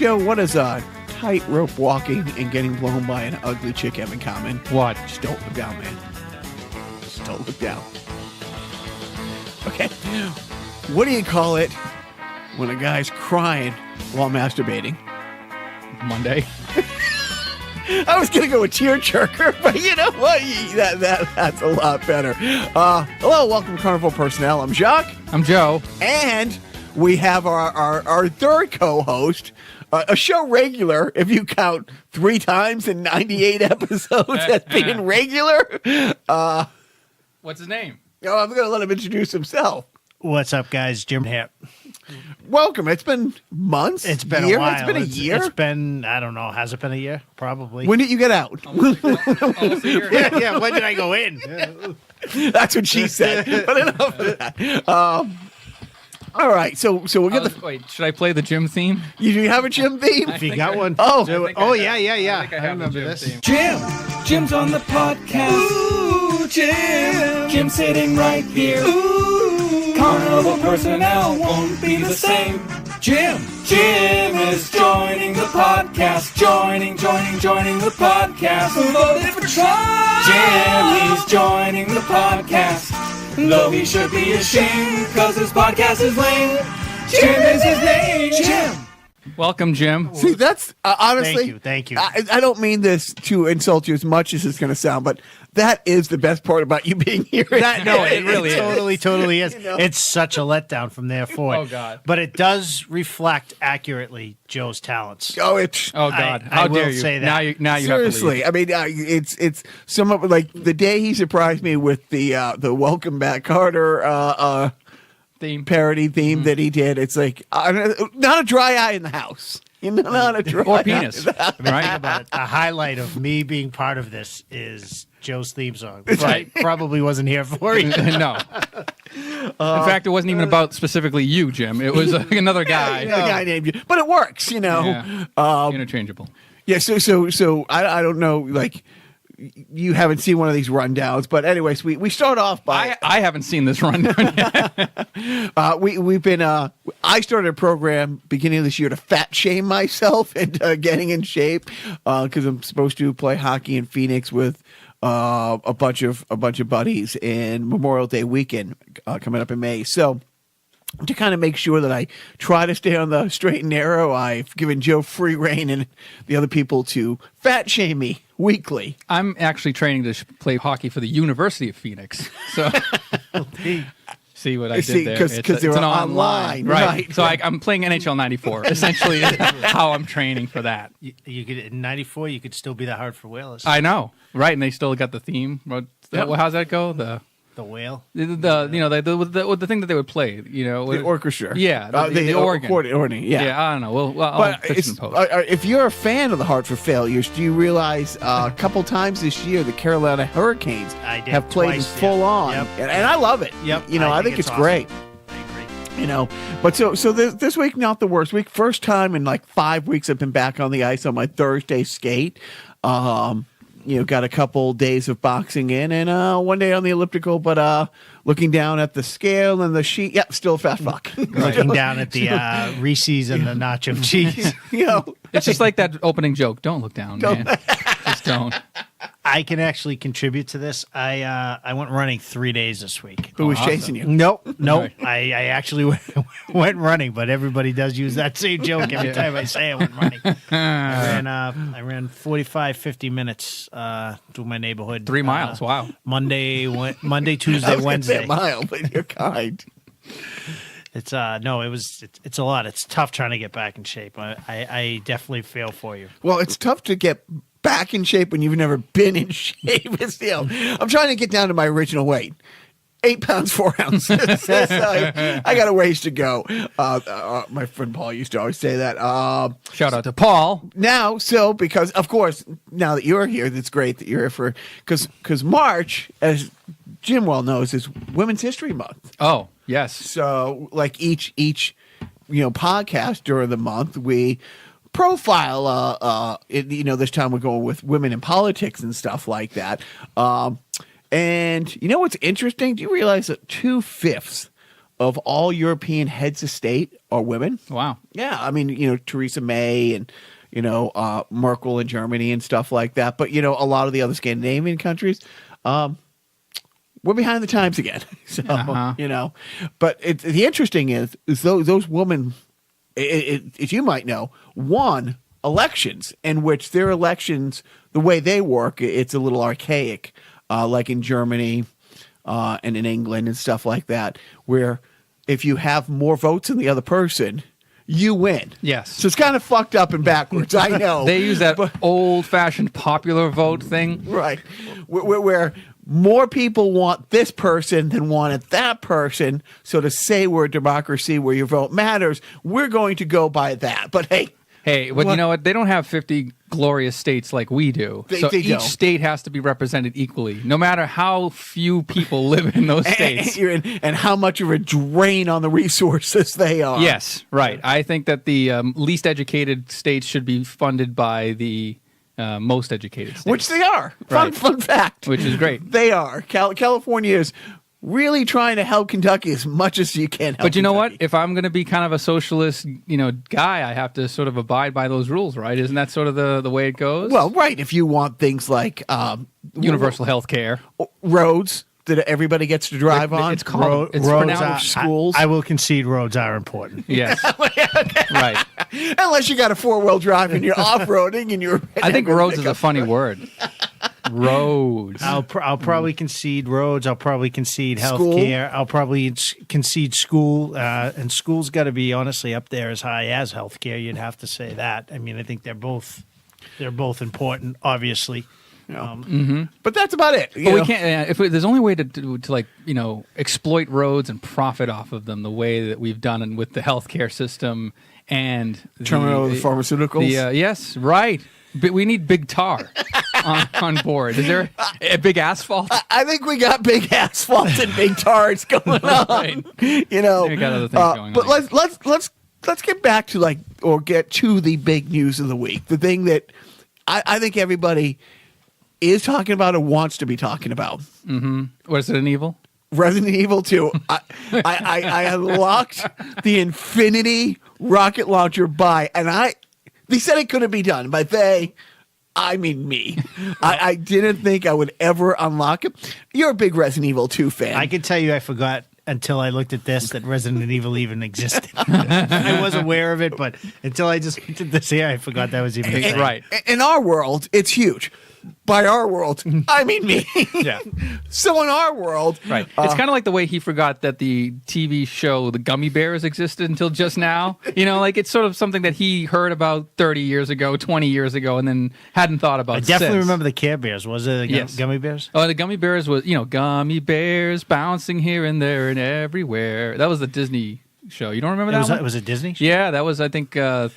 Joe, what does tightrope walking and getting blown by an ugly chick have in common? What? Just don't look down, man. Just don't look down. Okay. What do you call it when a guy's crying while masturbating? Monday. I was going to go with tearjerker, but you know what? That's a lot better. Hello, welcome to Carnival Personnel. I'm Jacques. I'm Joe. And we have our third co-host, a show regular, if you count 3 times in 98 episodes as being regular. What's his name? I'm going to let him introduce himself. What's up, guys? Jim here. Welcome. It's been months. It's been a year. a while. It's been a year. It's been, I don't know. Has it been a year? Probably. When did you get out? Almost a year. yeah. When did I go in? That's what she said. But enough of that. All right. So we'll get the. Wait, should I play the Jim theme? You have a Jim theme? If you got one. Oh. Yeah. I remember this. Theme. Jim's on the podcast. Ooh, Jim. Jim's sitting right here. Ooh. Carnival personnel won't be the same. Jim is joining the podcast. Joining the podcast. Voted for Trump. Jim, he's joining the podcast. Though he should be ashamed, cause his podcast is lame. Jim is his name. Jim. Welcome, Jim. See, that's honestly. Thank you. I don't mean this to insult you as much as it's going to sound, but that is the best part about you being here. It really is. Totally is. You know? It's such a letdown from there forward. Oh, God. But it does reflect accurately Joe's talents. Oh, it's Oh God! I How will dare you? say that. Now you seriously. have to leave. I mean, it's some of like the day he surprised me with the Welcome Back Carter Theme. parody theme that he did. It's like not a dry eye in the house. You know, not a dry Or eye penis, in the house. right? But a highlight of me being part of this is Joe's theme song, which I probably wasn't here for. No. In fact, it wasn't even about specifically you, Jim. It was another guy. The guy named you, but it works. You know. Yeah. Interchangeable. Yeah, so I don't know, like you haven't seen one of these rundowns, but anyways, we start off by I haven't seen this rundown yet. we've been I started a program beginning of this year to fat shame myself into getting in shape because I'm supposed to play hockey in Phoenix with a bunch of buddies in Memorial Day weekend coming up in May. So to kind of make sure that I try to stay on the straight and narrow, I've given Joe free rein and the other people to fat shame me weekly. I'm actually training to play hockey for the University of Phoenix. So see what I did there? Because they're an online. Right. So I'm playing NHL 94. Essentially, how I'm training for that. You could in '94. You could still be that hard for whalers. I know, right? And they still got the theme. How's that go? The whale. The thing that they would play, The orchestra. Yeah, the organ. Organ, yeah. I don't know. Well, I'll But fix it in post. if you're a fan of the Hartford Failures, do you realize a couple times this year the Carolina Hurricanes have played twice, full on, Yep. and I love it. Yep. I think it's awesome. great. I agree. But so this week, not the worst week. First time in like 5 weeks I've been back on the ice on my Thursday skate. Got a couple days of boxing in and one day on the elliptical, but looking down at the scale and the sheet, still a fat fuck. Looking down at the Reese's and the nacho cheese. It's just like that opening joke. Don't look down, man. Just don't. I can actually contribute to this. I went running 3 days this week. Who was chasing you? Nope. Right. I actually went running, but everybody does use that same joke every time I say I went running. I ran 45, 50 minutes through my neighborhood. 3 miles. Wow. Monday, I Tuesday, was gonna say Wednesday. a mile, but you're kind. It's it's a lot. It's tough trying to get back in shape. I definitely feel for you. Well, it's tough to get back in shape when you've never been in shape. I'm trying to get down to my original weight. 8 pounds, 4 ounces. So I got a ways to go. My friend Paul used to always say that. Shout out to Paul. Now, because, of course, now that you're here, that's great that you're here for, because March, as Jim well knows, is Women's History Month. Oh, yes. So, like each podcast during the month, we profile, this time we're going with women in politics and stuff like that. And you know what's interesting? Do you realize that 2/5 of all European heads of state are women. Wow. Yeah, I mean, Theresa May and Merkel in Germany and stuff like that. But a lot of the other Scandinavian countries, we're behind the times again. So but the interesting is those women, as you might know, won elections in which their elections, the way they work, it's a little archaic, like in Germany and in England and stuff like that, where if you have more votes than the other person, you win. Yes. So it's kind of fucked up and backwards. I know. They use that old-fashioned popular vote thing. Right. Where more people want this person than wanted that person. So to say we're a democracy where your vote matters, we're going to go by that. But hey, but you know what? They don't have 50 glorious states like we do. So they each don't. state has to be represented equally, no matter how few people live in those states. and how much of a drain on the resources they are. Yes, right. I think that the least educated states should be funded by the most educated states. Which they are. Right. Fun fact. Which is great. They are. California is really trying to help Kentucky as much as you can help But you know Kentucky. what? If I'm going to be kind of a socialist, guy, I have to sort of abide by those rules, right? Isn't that sort of the way it goes? Well, right. If you want things like universal health care. roads that everybody gets to drive on. It's called it's roads pronounced schools. I will concede roads are important. Yes. Right. Unless you got a 4-wheel drive and you're off-roading and you're... I think roads is a funny word. Roads. I'll probably concede roads. I'll probably concede School. healthcare. I'll probably concede school. And school's got to be honestly up there as high as healthcare. You'd have to say that. I mean, I think they're both important, obviously. But that's about it. But we can't. There's only way to exploit roads and profit off of them the way that we've done with the healthcare system and Terminal the pharmaceuticals. Yes, right. But we need big tar on board. Is there a big asphalt? I think we got big asphalt and big tars going on. Right. We got other things going but on. let's get back to get to the big news of the week. The thing that I think everybody is talking about or wants to be talking about. Mm-hmm. Was it an evil? Resident Evil 2. I unlocked the Infinity rocket launcher they said it couldn't be done. By they, I mean me. I didn't think I would ever unlock it. You're a big Resident Evil 2 fan. I can tell you I forgot until I looked at this that Resident Evil even existed. I was aware of it, but until I just looked at this here, I forgot that was even a thing. Right. In our world, it's huge. By our world, I mean me. Yeah. So in our world, Right. It's kind of like the way he forgot that the TV show The Gummy Bears existed until just now. It's sort of something that he heard about 30 years ago, 20 years ago, and then hadn't thought about I definitely since. remember the Care Bears. Was it the Yes. Gummy Bears? Oh, the Gummy Bears was, gummy bears bouncing here and there and everywhere. That was the Disney show. You don't remember that one? Was it Disney? Yeah, that was, I think... I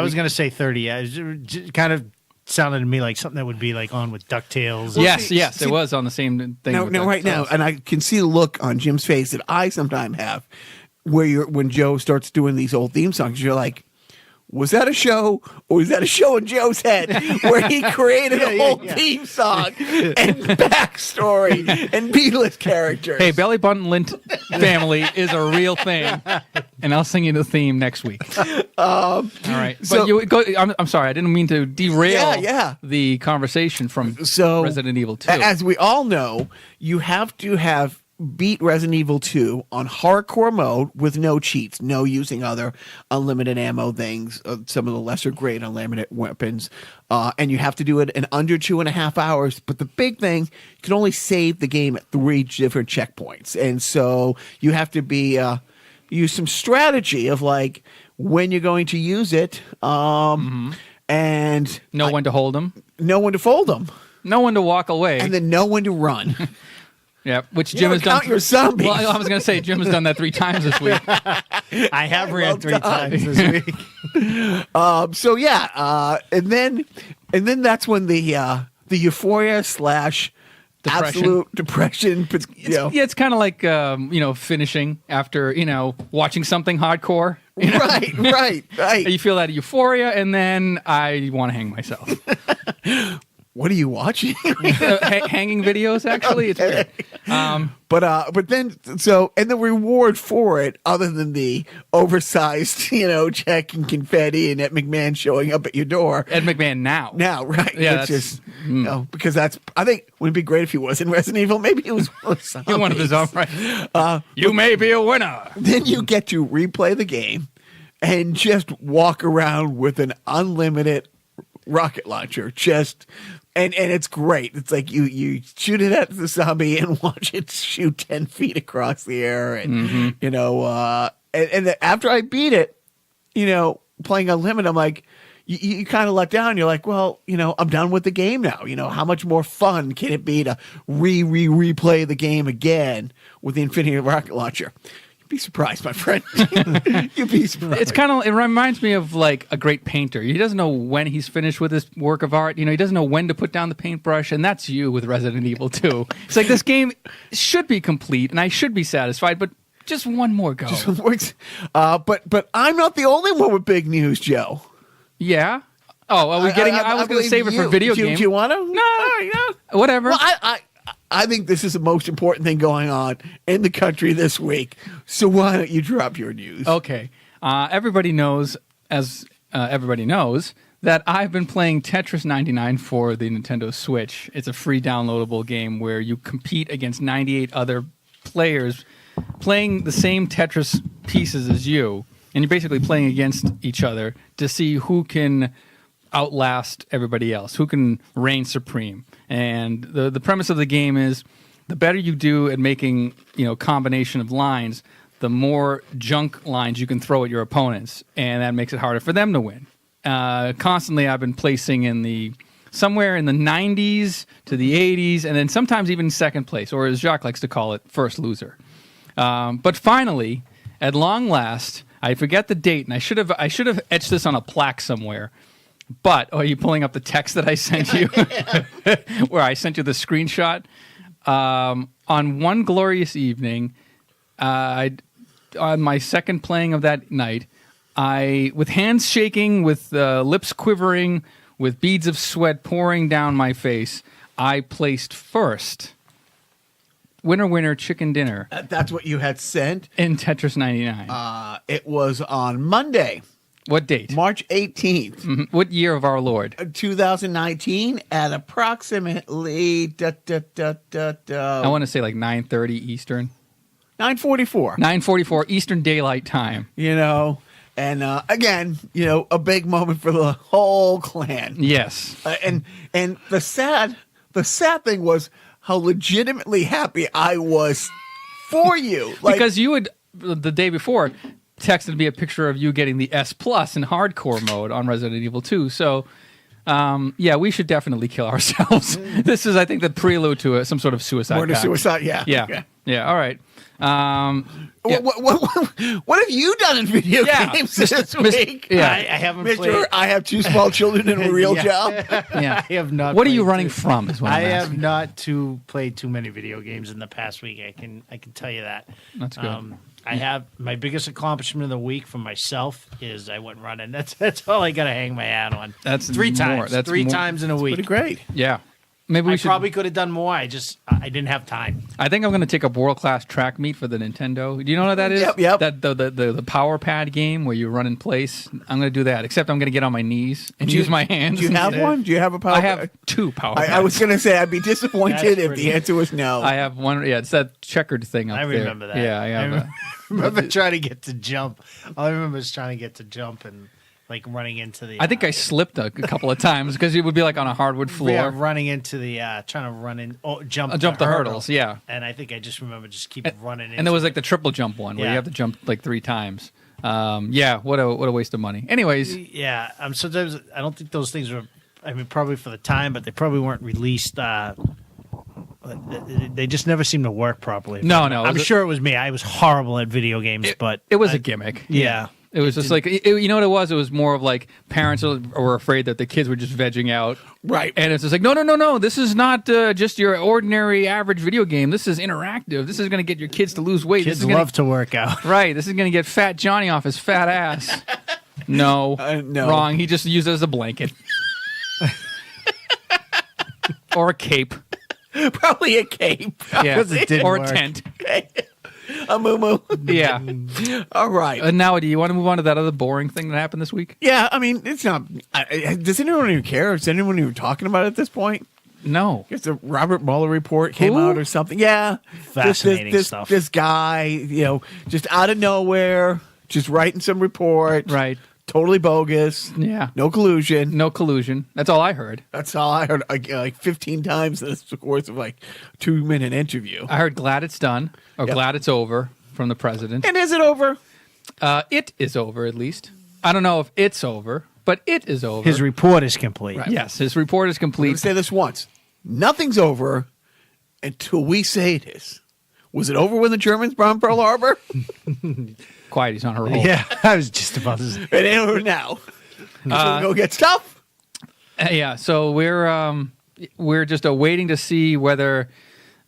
was going to say 30. Yeah, it kind of sounded to me like something that would be on with DuckTales. Yes, see- it was on the same thing. now, with now that. right now, and I can see the look on Jim's face that I sometimes have, when Joe starts doing these old theme songs, you're like, was that a show, or was that a show in Joe's head where he created a whole theme song and backstory and Beatles characters? Hey, Belly Button Lint Family is a real thing, and I'll sing you the theme next week. All right. so- But I'm sorry, I didn't mean to derail Yeah. the conversation from So, Resident Evil 2. As we all know, you have to have beat Resident Evil 2 on hardcore mode with no cheats, no using other unlimited ammo things, some of the lesser grade unlimited weapons, and you have to do it in under 2.5 hours. But the big thing, you can only save the game at 3 different checkpoints, and so you have to be use some strategy of when you're going to use it, and know when to hold them, know when to fold them, know when to walk away. and then know when to run. Yeah, which Jim has done. count your zombies. Well, I was going to say Jim has done that 3 times this week. I have ran Well 3 done. times this week. So yeah, and then that's when the euphoria / absolute depression. Yeah, it's kind of like finishing after watching something hardcore. Right. You feel that euphoria, and then I want to hang myself. what are you watching? Hanging videos, actually. It's weird. But then and the reward for it, other than the oversized, check and confetti and Ed McMahon showing up at your door. Ed McMahon now. Now, right? Yeah, It's just because I think wouldn't it be great if he was in Resident Evil? Maybe he was One of his own, right? You may be a winner. Then you get to replay the game and just walk around with an unlimited rocket launcher. And it's great. It's like you shoot it at the zombie and watch it shoot 10 feet across the air. And, and after I beat it, playing Unlimited, I'm like, you kind of let down. You're like, well, I'm done with the game now. How much more fun can it be to replay the game again with the Infinity Rocket Launcher? You'd be surprised, my friend. You'd be surprised. It reminds me of like a great painter. He doesn't know when he's finished with his work of art. He doesn't know when to put down the paintbrush, and that's you with Resident Evil 2. It's like this game should be complete, and I should be satisfied, but just one more go. But I'm not the only one with big news, Joe. Yeah. Oh, are we getting? I was going to save it for video games. Do you want to? No, whatever. Well, I think this is the most important thing going on in the country this week. So why don't you drop your news? Okay. Everybody knows, that I've been playing Tetris 99 for the Nintendo Switch. It's a free downloadable game where you compete against 98 other players playing the same Tetris pieces as you. And you're basically playing against each other to see who can outlast everybody else, who can reign supreme. And the premise of the game is the better you do at making, combination of lines, the more junk lines you can throw at your opponents, and that makes it harder for them to win. Constantly, I've been placing somewhere in the 90s to the 80s, and then sometimes even second place, or as Jacques likes to call it, first loser. But finally, at long last, I forget the date, and I should have etched this on a plaque somewhere. But are you pulling up the text that I sent you, where I sent you the screenshot? On one glorious evening, on my second playing of that night, with hands shaking, with lips quivering, with beads of sweat pouring down my face, I placed first. Winner, winner, chicken dinner. That's what you had sent? In Tetris 99. It was on Monday. What date? March 18th. Mm-hmm. What year of our Lord? 2019 at approximately... I want to say like 9:30 Eastern. 9:44. 9:44 Eastern Daylight Time. And again, a big moment for the whole clan. Yes. And the sad thing was how legitimately happy I was for you. Because you had, the day before, texted me a picture of you getting the S Plus in hardcore mode on Resident Evil 2. So, we should definitely kill ourselves. This is, I think, the prelude to some sort of suicide Murder, pact. suicide, yeah. Yeah, all right. What have you done in video games this week? I haven't played. I have two small children and a real job. Yeah. I have not. What are you running from? Is what I I'm have asking. not played too many video games in the past week. I can tell you that. That's good. I have my biggest accomplishment of the week for myself is I went running. That's all I got to hang my hat on. That's three more. times. That's three more. times in a week. Pretty great. Yeah. Maybe we I should. probably could have done more. I didn't have time. I think I'm going to take up World Class Track Meet for the Nintendo. Do you know what that is? Yep. That the Power Pad game where you run in place. I'm going to do that. Except I'm going to get on my knees and use my hands. Do you have instead. one? Do you have a power? I have two Power Pads. I was going to say I'd be disappointed That's if pretty- the answer was no. I have one. Yeah, it's that checkered thing up I there. remember that. Yeah, I have that. remember trying to get to jump. All I remember is trying to get to jump and like running into the. I think I slipped a couple of times because it would be like on a hardwood floor. Yeah, running into the trying to run in, jump the hurdles. Yeah, and I think I just remember just keep running. and there was like the triple jump one where you Yeah. have to jump like 3 times. What a waste of money. Anyways, yeah. Sometimes I don't think those things were. I mean, probably for the time, but they probably weren't released. They just never seemed to work properly. No. I'm sure it was me. I was horrible at video games, but it was a gimmick. Yeah. It was just like, you know what it was? It was more of like parents were afraid that the kids were just vegging out. Right. And it's just like, no. This is not just your ordinary average video game. This is interactive. This is going to get your kids to lose weight. Kids this is love to work out. Right. This is going to get Fat Johnny off his fat ass. No. No. Wrong. He just used it as a blanket. Or a cape. Probably a cape. Yeah. 'Cause it didn't Or work. a tent. A moo-moo. Yeah. All right. And now, do you want to move on to that other boring thing that happened this week? Yeah, I mean, it's not. Does anyone even care? Is anyone even talking about it at this point? No. Guess the Robert Mueller report came Who? out or something. Yeah, Fascinating stuff. This guy, just out of nowhere, just writing some report. Right. Totally bogus. Yeah. No collusion. No collusion. That's all I heard. That's all I heard like 15 times in the course of like 2-minute interview. I heard glad it's done or Yep. glad it's over from the president. And is it over? It is over, at least. I don't know if it's over, but it is over. His report is complete. Right. Yes, his report is Let me complete. say this once. Nothing's over until we say it is. Was it over when the Germans bombed Pearl Harbor? Quiet, he's on a roll. Yeah, I was just about to say. It ain't over now. So we go get stuff. Yeah, so we're just waiting to see whether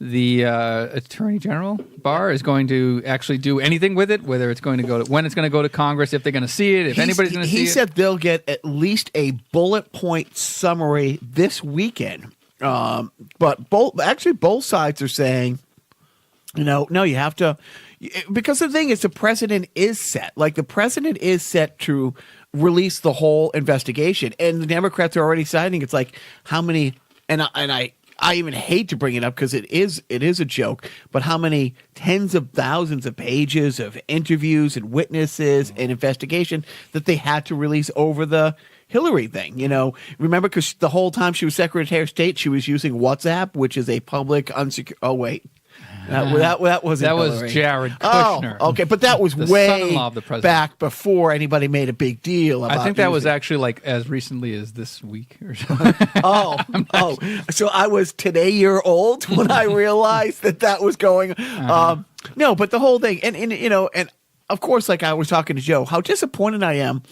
the Attorney General Barr is going to actually do anything with it, whether it's going to go to when it's going to go to Congress, if they're going to see it, if anybody's going to see it. He said they'll get at least a bullet point summary this weekend. But both sides are saying, no, you have to, because the thing is, the president is set. Like, the president is set to release the whole investigation, and the Democrats are already citing. It's like how many, and I even hate to bring it up because it is a joke, but how many tens of thousands of pages of interviews and witnesses and investigation that they had to release over the Hillary thing. Remember, because the whole time she was Secretary of State, she was using WhatsApp, which is a public unsecure. Oh wait, that wasn't. That was Hillary. Jared Kushner. Oh, okay, but that was The way son-in-law of the president. back before anybody made a big deal about. I think that was using- actually like as recently as this week or something. Oh, so I was today year old when I realized that was going. No, but the whole thing, and of course, like I was talking to Joe, how disappointed I am.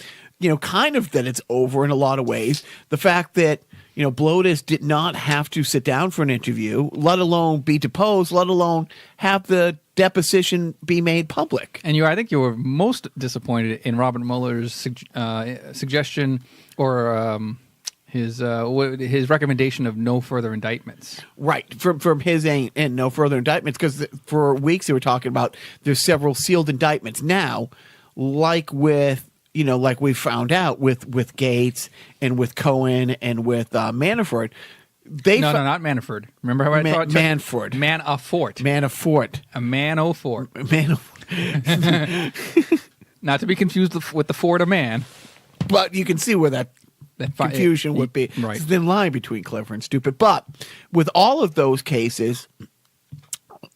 Kind of that it's over in a lot of ways. The fact that Bloatis did not have to sit down for an interview, let alone be deposed, let alone have the deposition be made public. And I think you were most disappointed in Robert Mueller's suggestion or his recommendation of no further indictments. Right, from his end, and no further indictments, because for weeks they were talking about there's several sealed indictments now, like with like we found out with Gates and with Cohen and with Manafort. No, not Manafort. Remember how I thought Manford. Manafort. Manafort. A man-o-fort. Manafort. Not to be confused with the Ford of man. But you can see where that confusion would be. Right. It's a thin line between clever and stupid. But with all of those cases,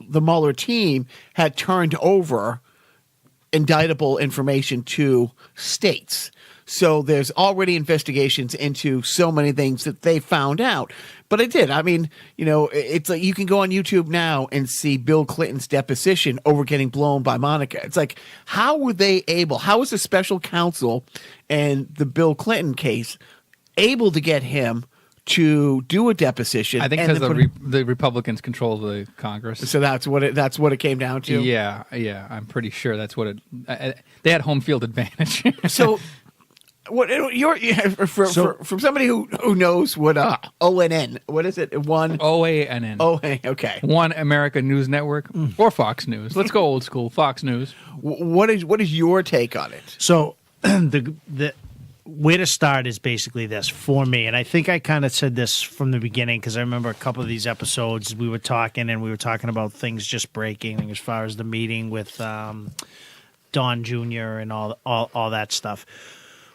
the Mueller team had turned over indictable information to states. So there's already investigations into so many things that they found out. But it did. I mean, it's like you can go on YouTube now and see Bill Clinton's deposition over getting blown by Monica. It's like, how were they able? How was the special counsel and the Bill Clinton case able to get him to do a deposition? I think and because then the Republicans control the Congress. so that's what it came down to. Yeah, I'm pretty sure that's what it. They had home field advantage. So, what from somebody who knows what ONN, what is it? One OANN. okay. One American News Network or Fox News. Let's go old school. Fox News. What is your take on it? So the way to start is basically this for me, and I think I kind of said this from the beginning because I remember a couple of these episodes we were talking about things just breaking as far as the meeting with Don Jr. and all that stuff.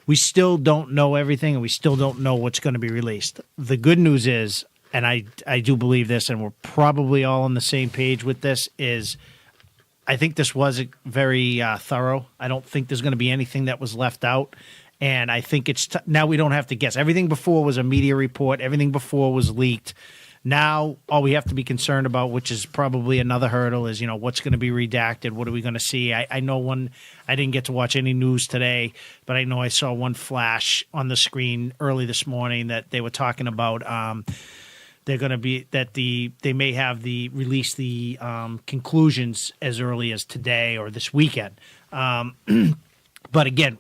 We still don't know everything, and we still don't know what's going to be released. The good news is, and I do believe this, and we're probably all on the same page with this, is I think this was very thorough. I don't think there's going to be anything that was left out. And I think it's now we don't have to guess. Everything before was a media report. Everything before was leaked. Now all we have to be concerned about, which is probably another hurdle, is what's going to be redacted. What are we going to see? I know one. I didn't get to watch any news today, but I know I saw one flash on the screen early this morning that they were talking about. They're going to be they may have release the conclusions as early as today or this weekend. But again,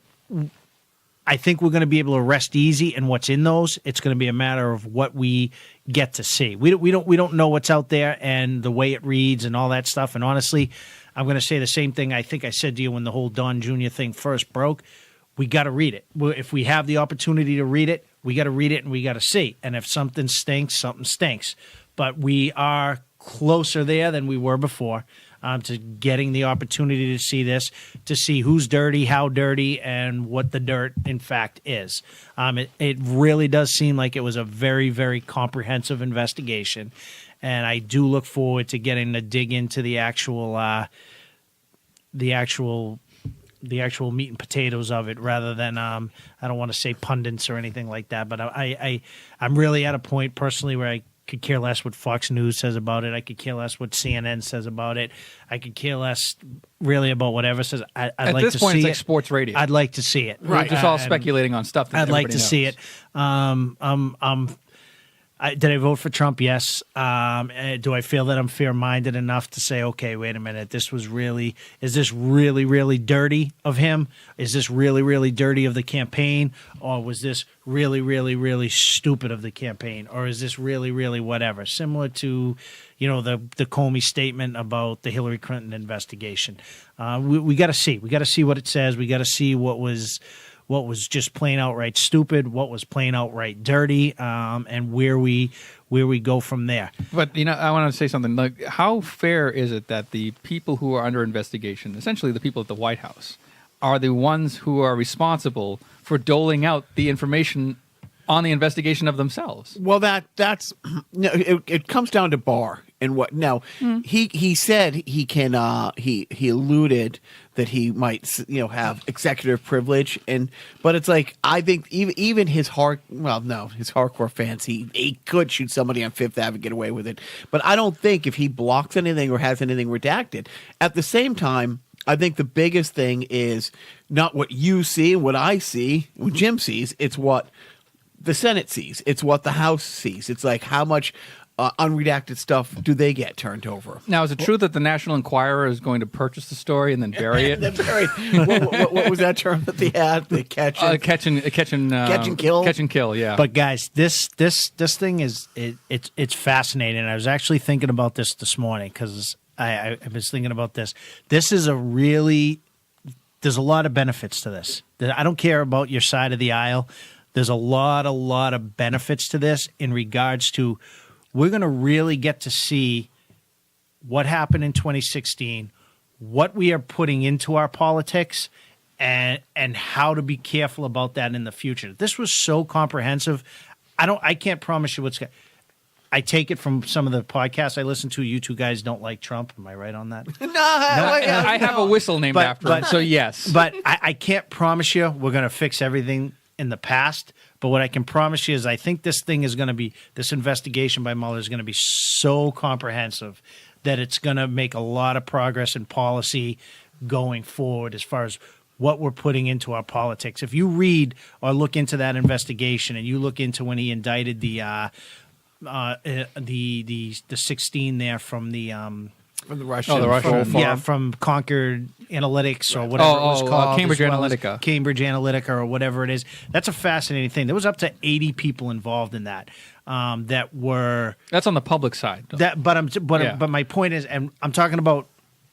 I think we're going to be able to rest easy in what's in those. It's going to be a matter of what we get to see. We don't know what's out there and the way it reads and all that stuff. And honestly, I'm going to say the same thing I think I said to you when the whole Don Jr. thing first broke. We got to read it. If we have the opportunity to read it, we got to read it and we got to see. And if something stinks, something stinks. But we are closer there than we were before to getting the opportunity to see this, to see who's dirty, how dirty, and what the dirt, in fact, is. It really does seem like it was a very, very comprehensive investigation. And I do look forward to getting to dig into the actual meat and potatoes of it, rather than I don't want to say pundits or anything like that. But I'm really at a point personally where I could care less what Fox News says about it. I could care less what CNN says about it. I could care less really about whatever says. I'd At like this to point, see it's it. like sports radio. I'd like to see it. We're just all And speculating on stuff that I'd like to everybody see knows. it. Did I vote for Trump? Yes. Do I feel that I'm fair-minded enough to say, okay, wait a minute, is this really, really dirty of him? Is this really, really dirty of the campaign? Or was this really, really, really stupid of the campaign? Or is this really, really whatever? Similar to, the Comey statement about the Hillary Clinton investigation. We got to see. We got to see what it says. We got to see what was just plain outright stupid, what was plain outright dirty, and where we go from there. But, I want to say something. Like, how fair is it that the people who are under investigation, essentially the people at the White House, are the ones who are responsible for doling out the information on the investigation of themselves? Well, that's no, it comes down to Barr and what. Now, he said he can. He alluded that he might have executive privilege, but it's like, I think even his hardcore fans, he could shoot somebody on Fifth Ave and get away with it. But I don't think if he blocks anything or has anything redacted. At the same time, I think the biggest thing is not what you see and what I see, what Jim sees. It's what the Senate sees. It's what the House sees. It's like, how much unredacted stuff do they get turned over? Now, is it true that the National Enquirer is going to purchase the story and then bury it? Then bury it. What was that term that they had? The catch and kill. Catch and kill. Yeah. But guys, this thing is it's fascinating. I was actually thinking about this morning because I was thinking about this. This is there's a lot of benefits to this. I don't care about your side of the aisle. There's a lot of benefits to this in regards to, we're going to really get to see what happened in 2016, what we are putting into our politics, and how to be careful about that in the future. This was so comprehensive. I can't promise you I take it from some of the podcasts I listen to. You two guys don't like Trump. Am I right on that? No, I have a whistle named after him, so yes. But I can't promise you we're going to fix everything in the past. But what I can promise you is I think this investigation by Mueller is going to be so comprehensive that it's going to make a lot of progress in policy going forward as far as what we're putting into our politics. If you read or look into that investigation and you look into when he indicted the 16 there from the Russian, from Concord Analytics or whatever it was called, Cambridge Analytica, or whatever it is. That's a fascinating thing. There was up to 80 people involved in that. That were that's on the public side. But my point is, and I'm talking about.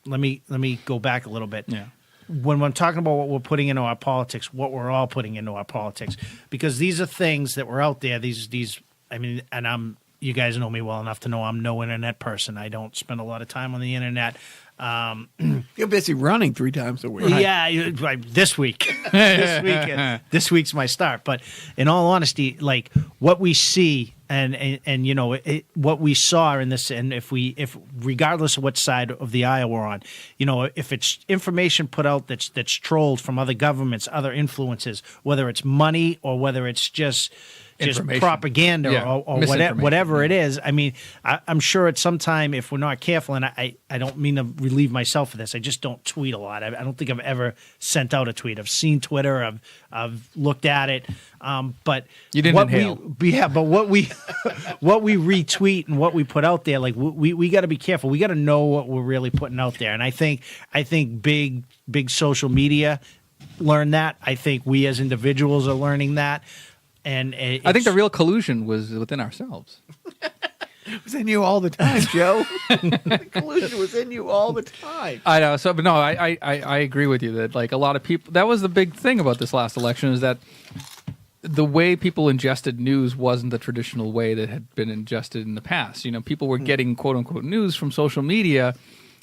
Let me go back a little bit. Yeah. When I'm talking about what we're putting into our politics, what we're all putting into our politics, because these are things that were out there. These. I mean, and you guys know me well enough to know I'm no internet person. I don't spend a lot of time on the internet. You're busy running 3 times a week. Yeah, this week. This week's my start. But in all honesty, like what we see and what we saw in this, and if regardless of what side of the aisle we're on, if it's information put out that's trolled from other governments, other influences, whether it's money or whether it's just propaganda or whatever it is. I mean, I'm sure at some time, if we're not careful, and I don't mean to relieve myself of this, I just don't tweet a lot. I don't think I've ever sent out a tweet. I've seen Twitter. I've looked at it. But you didn't inhale. But what we retweet and what we put out there, like we got to be careful. We got to know what we're really putting out there. And I think big social media learned that. I think we as individuals are learning that. And I think the real collusion was within ourselves. It was in you all the time, Joe. The collusion was in you all the time. I know. So, but no, I agree with you that like a lot of people. That was the big thing about this last election is that the way people ingested news wasn't the traditional way that had been ingested in the past. You know, people were getting quote unquote news from social media,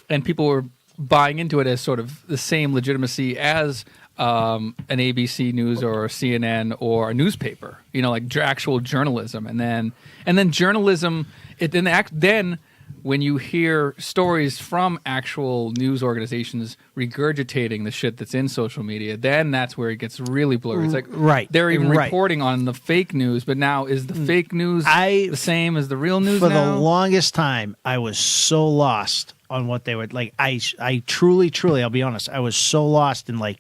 and people were buying into it as sort of the same legitimacy as an ABC News or a CNN or a newspaper. You know, like actual journalism, and then journalism. Then when you hear stories from actual news organizations regurgitating the shit that's in social media, then that's where it gets really blurry. It's like they're even reporting on the fake news, but now is the fake news the same as the real news for now? the longest time, I was so lost on what they were like. I truly, I'll be honest, I was so lost in like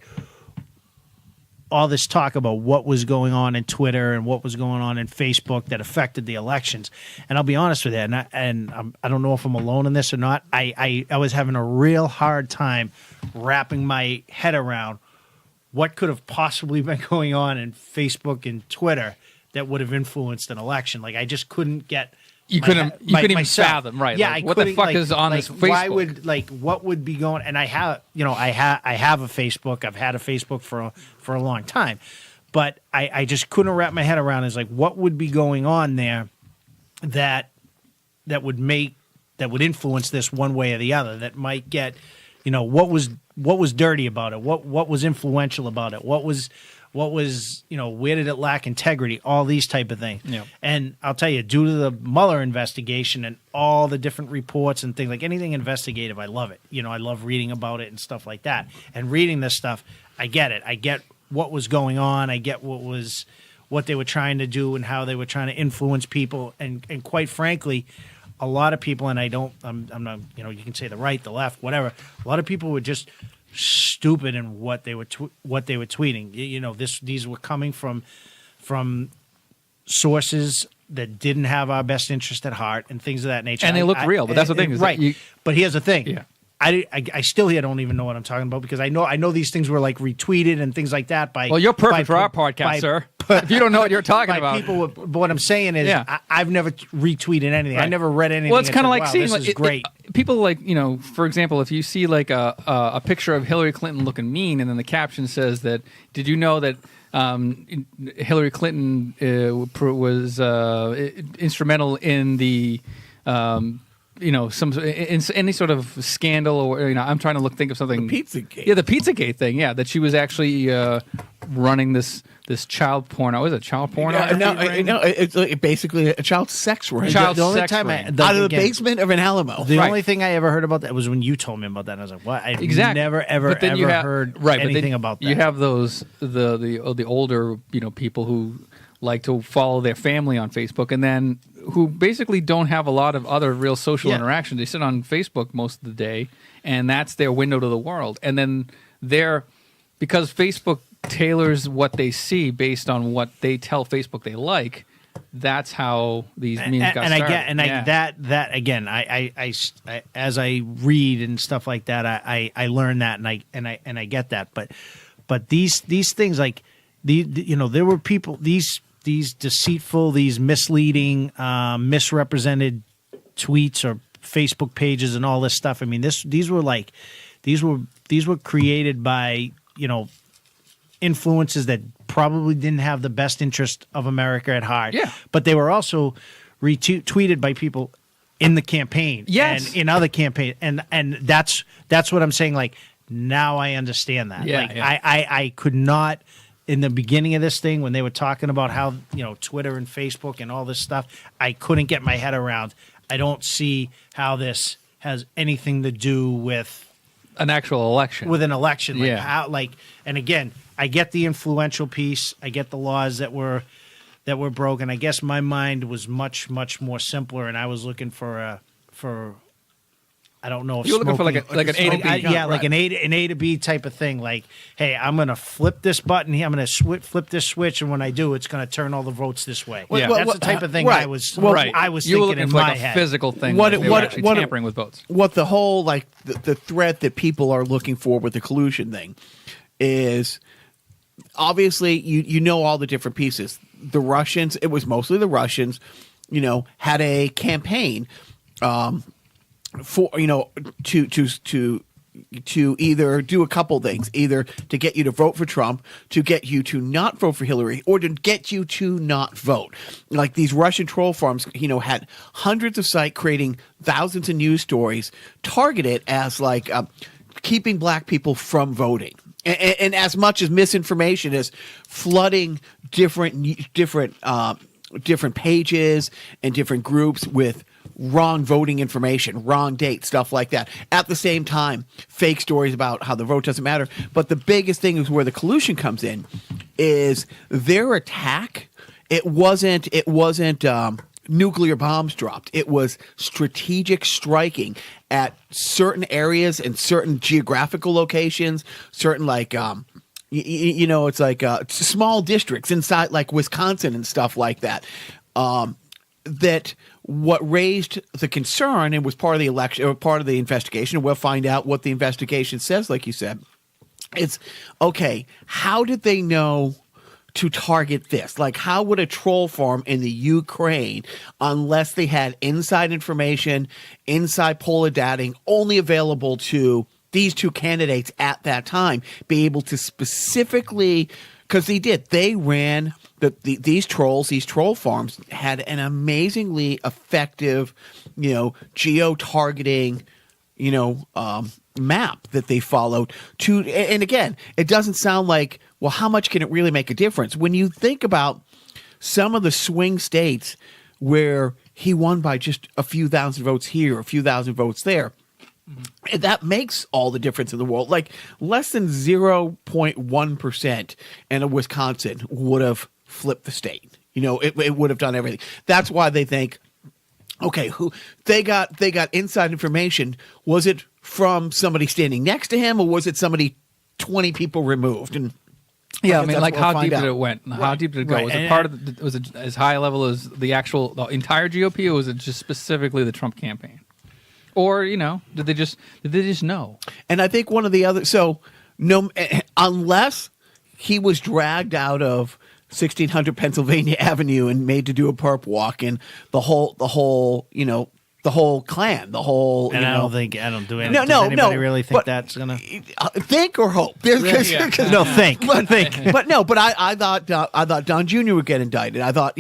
all this talk about what was going on in Twitter and what was going on in Facebook that affected the elections. And I'll be honest with you, and I don't know if I'm alone in this or not. I was having a real hard time wrapping my head around what could have possibly been going on in Facebook and Twitter that would have influenced an election. Like I just couldn't get. You couldn't even fathom, right? Yeah, like, what the fuck is on this Facebook? Why would what would be going? And I have a Facebook. I've had a Facebook for a long time, but I just couldn't wrap my head around is like what would be going on there that would influence this one way or the other. That might get, what was dirty about it? What was influential about it? What was where did it lack integrity? All these type of things. Yeah. And I'll tell you, due to the Mueller investigation and all the different reports and things, like anything investigative, I love it. I love reading about it and stuff like that. And reading this stuff, I get it. I get what was going on. I get what they were trying to do and how they were trying to influence people. And quite frankly, a lot of people, and I'm not, you can say the right, the left, whatever. A lot of people were just stupid in what they were tweeting. These were coming from sources that didn't have our best interest at heart and things of that nature. And they look real, but that's the thing, is right? But here's the thing. Yeah. I still here don't even know what I'm talking about because I know these things were like retweeted and things like that by. Well, you're perfect for our podcast, sir. If you don't know what you're talking about, people. But what I'm saying is, I've never retweeted anything. Right. I never read anything. Well, it's kind of like wow, seeing this like is great. People like for example, if you see like a picture of Hillary Clinton looking mean, and then the caption says that, "Did you know that Hillary Clinton was instrumental in the." Any sort of scandal, or I'm trying to think of something. The Pizzagate. Yeah, the Pizzagate thing. Yeah, that she was actually running this child porno. Is it child porno? No, it's basically a child sex ring. Child the only sex time ring. out of the basement of an Alamo. The Right. only thing I ever heard about that was when you told me about that. And I was like, "What? I've Exactly. never ever heard anything about that." You have those the older people who like to follow their family on Facebook, and then who basically don't have a lot of other real social interaction. They sit on Facebook most of the day, and that's their window to the world. And then because Facebook tailors what they see based on what they tell Facebook they like. That's how these memes got started. That again. I as I read and stuff like that, I learn that, and I get that. But these things like there were people these deceitful, these misleading, misrepresented tweets or Facebook pages and all this stuff. I mean, these were created by influences that probably didn't have the best interest of America at heart. Yeah. But they were also retweeted by people in the campaign, yes, and in other campaigns, and that's what I'm saying. Like now I understand that. I could not. In the beginning of this thing, when they were talking about how, Twitter and Facebook and all this stuff, I couldn't get my head around. I don't see how this has anything to do with an actual election. With an election. And again, I get the influential piece. I get the laws that were broken. I guess my mind was much, much more simpler, and I was looking for I don't know if you're looking for like an A to B. Like an A to B type of thing. Like, hey, I'm going to flip this button here. I'm going to flip this switch, and when I do, it's going to turn all the votes this way. Yeah. That's the type of thing I was you were thinking looking in for my like head. a physical thing. They were actually tampering with votes. What the whole the threat that people are looking for with the collusion thing is obviously you know all the different pieces. The Russians, it was mostly the Russians, had a campaign for to either do a couple things, either to get you to vote for Trump, to get you to not vote for Hillary, or to get you to not vote. Like these Russian troll farms, had hundreds of sites creating thousands of news stories targeted as like keeping black people from voting. And as much as misinformation is flooding different pages and different groups with wrong voting information, wrong dates, stuff like that. At the same time, fake stories about how the vote doesn't matter. But the biggest thing is where the collusion comes in is their attack. It wasn't nuclear bombs dropped. It was strategic striking at certain areas and certain geographical locations, certain it's like small districts inside like Wisconsin and stuff like that. That what raised the concern and was part of the election or part of the investigation. We'll find out what the investigation says, like you said. It's okay. How did they know to target this? Like, how would a troll farm in the Ukraine, unless they had inside information, inside poll dating only available to these two candidates at that time, be able to specifically, because they ran these troll farms had an amazingly effective, geo-targeting, map that they followed to, and again, it doesn't sound like, well, how much can it really make a difference? When you think about some of the swing states where he won by just a few thousand votes here, a few thousand votes there, that makes all the difference in the world. Like less than 0.1% in a Wisconsin would have flipped the state. It would have done everything. That's why they think, okay, they got inside information. Was it from somebody standing next to him, or was it somebody 20 people removed? And yeah, I mean, like how deep did it went? Right. How deep did it go? Was it part of was it as high level as the entire GOP, or was it just specifically the Trump campaign? Or did they just know? And I think one of the other unless he was dragged out of 1600 Pennsylvania Avenue and made to do a perp walk, and the whole clan, the whole. And I don't do anything. Does anybody really think that's gonna think or hope? No, think. But I thought Don Jr. would get indicted. I thought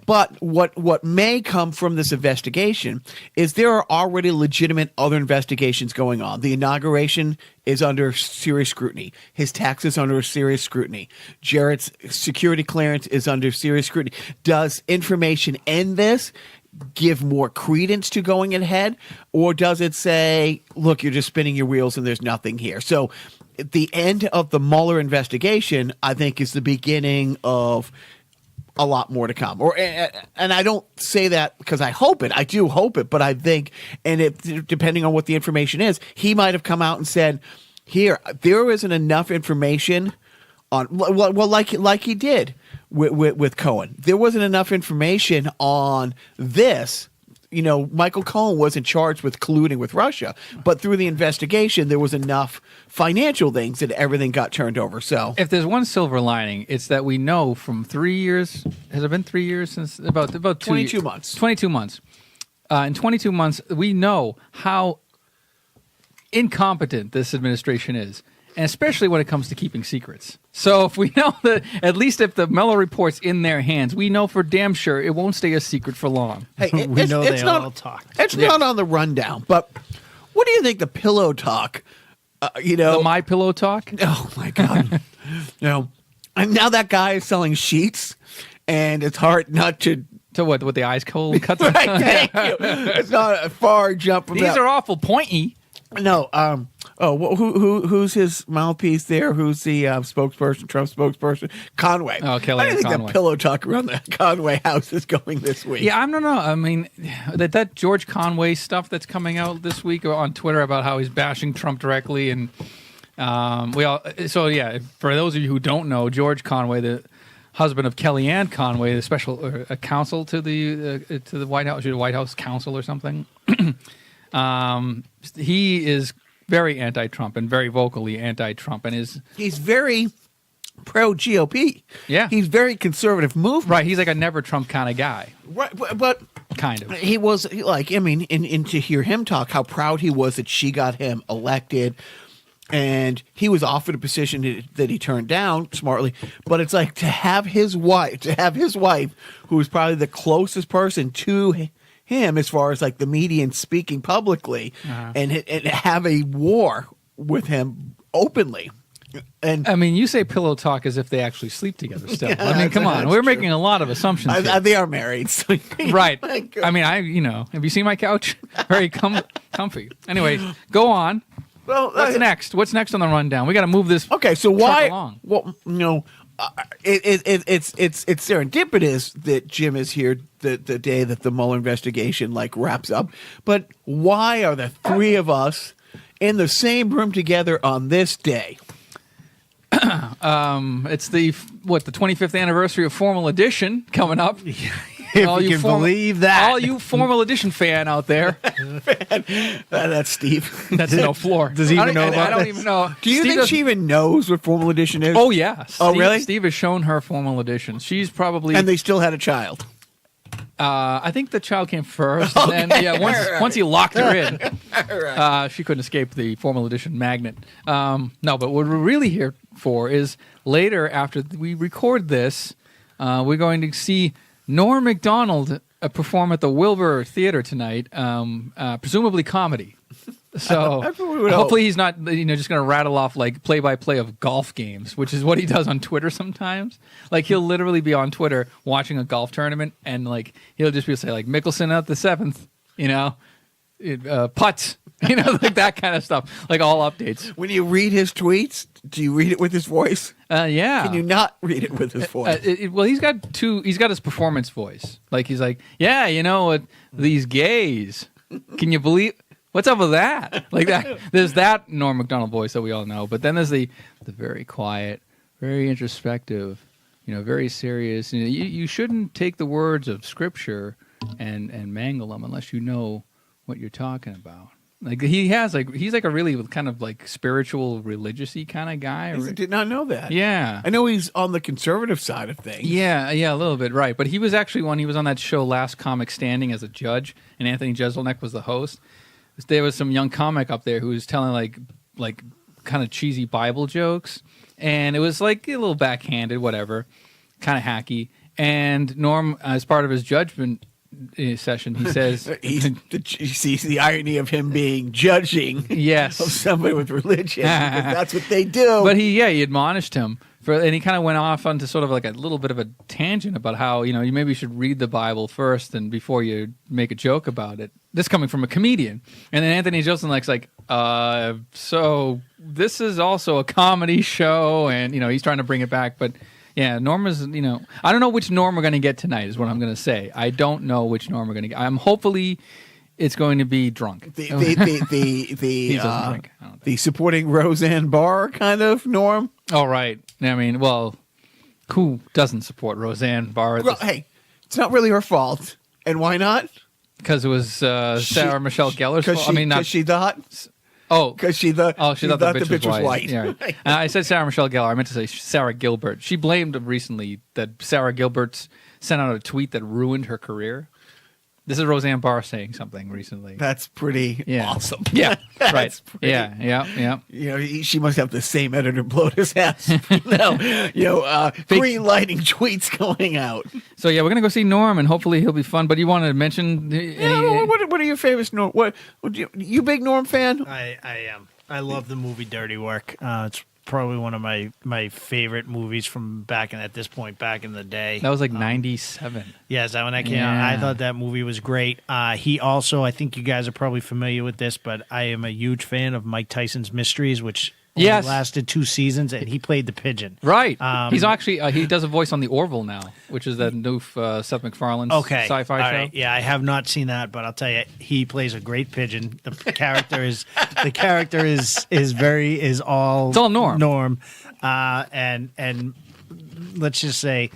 but what may come from this investigation is there are already legitimate other investigations going on. The inauguration is under serious scrutiny. His taxes under serious scrutiny. Jarrett's security clearance is under serious scrutiny. Does information in this give more credence to going ahead, or does it say, look, you're just spinning your wheels and there's nothing here? So the end of the Mueller investigation, I think, is the beginning of a lot more to come. And I don't say that because I hope it. I do hope it, but I think, depending on what the information is, he might have come out and said, here, there isn't enough information on, like he did with Cohen. There wasn't enough information on this. Michael Cohen wasn't charged with colluding with Russia, but through the investigation, there was enough financial things that everything got turned over. So if there's one silver lining, it's that we know from 3 years, has it been 3 years since about 22 months. 22 months. In 22 months, we know how incompetent this administration is, and especially when it comes to keeping secrets. So if we know that, at least if the Mueller report's in their hands, we know for damn sure it won't stay a secret for long. Hey, we know they all talk. It's not on the rundown, but what do you think the pillow talk, The My Pillow talk? Oh, my God. And now that guy is selling sheets, and it's hard not to... To what? With the eyes cold? Cut right, thank you. It's not a far jump from These are awful pointy. No, who's his mouthpiece there? Who's the spokesperson, Trump spokesperson? Conway. Oh, Kellyanne I think Conway. the pillow talk around the Conway house is going this week. Yeah, I don't know. I mean, that George Conway stuff that's coming out this week on Twitter about how he's bashing Trump directly, and for those of you who don't know, George Conway, the husband of Kellyanne Conway, the special counsel to the White House, White House counsel or something. He is very anti-Trump and very vocally anti-Trump, and He's very pro GOP. Yeah. He's very conservative movement. right. He's like a never Trump kind of guy, Right, but kind of. he was like, I mean, and to hear him talk, how proud he was that she got him elected, and he was offered a position that he turned down smartly. But it's like to have his wife, who was probably the closest person to him as far as like the media and speaking publicly, and have a war with him openly. And I mean, you say pillow talk as if they actually sleep together still. Yeah, I mean, come on. that's We're true. making a lot of assumptions here. they are married, so Right. Like, I mean, have you seen my couch? Very comfy. Anyway, go on. well, What's next? What's next on the rundown? We got to move this. Okay, so truck why? along. Well, it's serendipitous that Jim is here the day that the Mueller investigation like wraps up. But why are the three of us in the same room together on this day? It's the 25th anniversary of Formal Edition coming up. If you can believe that. All you Formal Edition fan out there. That's Steve. That's no floor. Does he even know about I don't this? even know. Do you Steve think doesn't- she even knows what Formal Edition is? Oh, yeah. Oh, really? Steve has shown her Formal Edition. She's probably... And they still had a child. I think the child came first. And then, yeah, once he locked her in, she couldn't escape the Formal Edition magnet. No, but what we're really here for is later, after we record this, we're going to see Norm Macdonald perform at the Wilbur Theater tonight, presumably comedy. So That's what we would hopefully he's not just going to rattle off like play-by-play of golf games, which is what he does on Twitter sometimes. Like he'll literally be on Twitter watching a golf tournament, and like he'll just be say like Mickelson out the 7th, putts, like that kind of stuff, like all updates. When you read his tweets, do you read it with his voice? Yeah. Can you not read it with his voice? Well, he's got his performance voice. Like he's like, yeah, these gays. Can you believe? What's up with that? Like that. There's that Norm Macdonald voice that we all know, but then there's the very quiet, very introspective, very serious. You shouldn't take the words of Scripture and mangle them unless you know what you're talking about. Like he's like a really kind of like spiritual, religious-y kind of guy. I did not know that. Yeah. I know he's on the conservative side of things. Yeah, a little bit, right. But he was actually when he was on that show Last Comic Standing as a judge, and Anthony Jeselnik was the host. There was some young comic up there who was telling like kind of cheesy Bible jokes, and it was like a little backhanded, whatever, kind of hacky. And Norm, as part of his judgment session, he says, He sees the irony of him being judging yes. of somebody with religion. Because that's what they do. But he admonished him and he kind of went off onto sort of like a little bit of a tangent about how you maybe should read the Bible first and before you make a joke about it. This coming from a comedian, and then Anthony Jeselnik's like, so this is also a comedy show, and he's trying to bring it back, but. Yeah, Norm is, I don't know which Norm we're going to get tonight is what I'm going to say. I don't know which Norm we're going to get. Hopefully it's going to be drunk. He He doesn't drink, I don't think. the supporting Roseanne Barr kind of Norm. Oh, right. I mean, well, who doesn't support Roseanne Barr? Well, hey, it's not really her fault. And why not? Because it was Sarah Michelle Gellar's fault. Because she thought. Oh, Because she thought the bitch was white. Yeah, right. I said Sarah Michelle Gellar. I meant to say Sarah Gilbert. She blamed recently that Sarah Gilbert sent out a tweet that ruined her career. This is Roseanne Barr saying something recently. That's pretty awesome. Yeah, That's right. pretty- Yeah. She must have the same editor bloat his ass. Green lighting tweets going out. So we're gonna go see Norm, and hopefully he'll be fun. But you want to mention? What are your favorites? Norm? What you big Norm fan? I am. I love the movie Dirty Work. It's probably one of my favorite movies from back in the day. That was like 97. Yeah, is that when that came out? I thought that movie was great. He also, I think you guys are probably familiar with this, but I am a huge fan of Mike Tyson's Mysteries, which only lasted 2 seasons, and he played the pigeon. Right. He's actually he does a voice on The Orville now, which is that new Seth MacFarlane's sci-fi show. Right. Yeah, I have not seen that, but I'll tell you, he plays a great pigeon. The character is all It's all Norm. And let's just say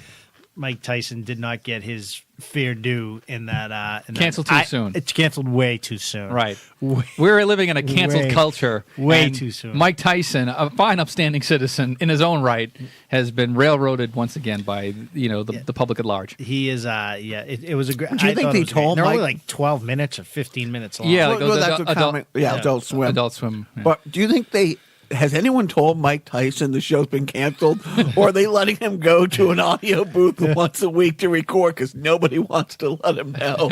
Mike Tyson did not get his fair due in that. Canceled too soon. It's canceled way too soon. Right. We're living in a canceled culture. Way and too soon. Mike Tyson, a fine, upstanding citizen in his own right, has been railroaded once again by the public at large. He is. It was a great. Do you think they told They're Mike? only like 12 minutes or 15 minutes long. Yeah, like Well, those that's what Adult Swim. Adult Swim. Yeah. But do you think has anyone told Mike Tyson the show's been canceled, or are they letting him go to an audio booth once a week to record because nobody wants to let him know?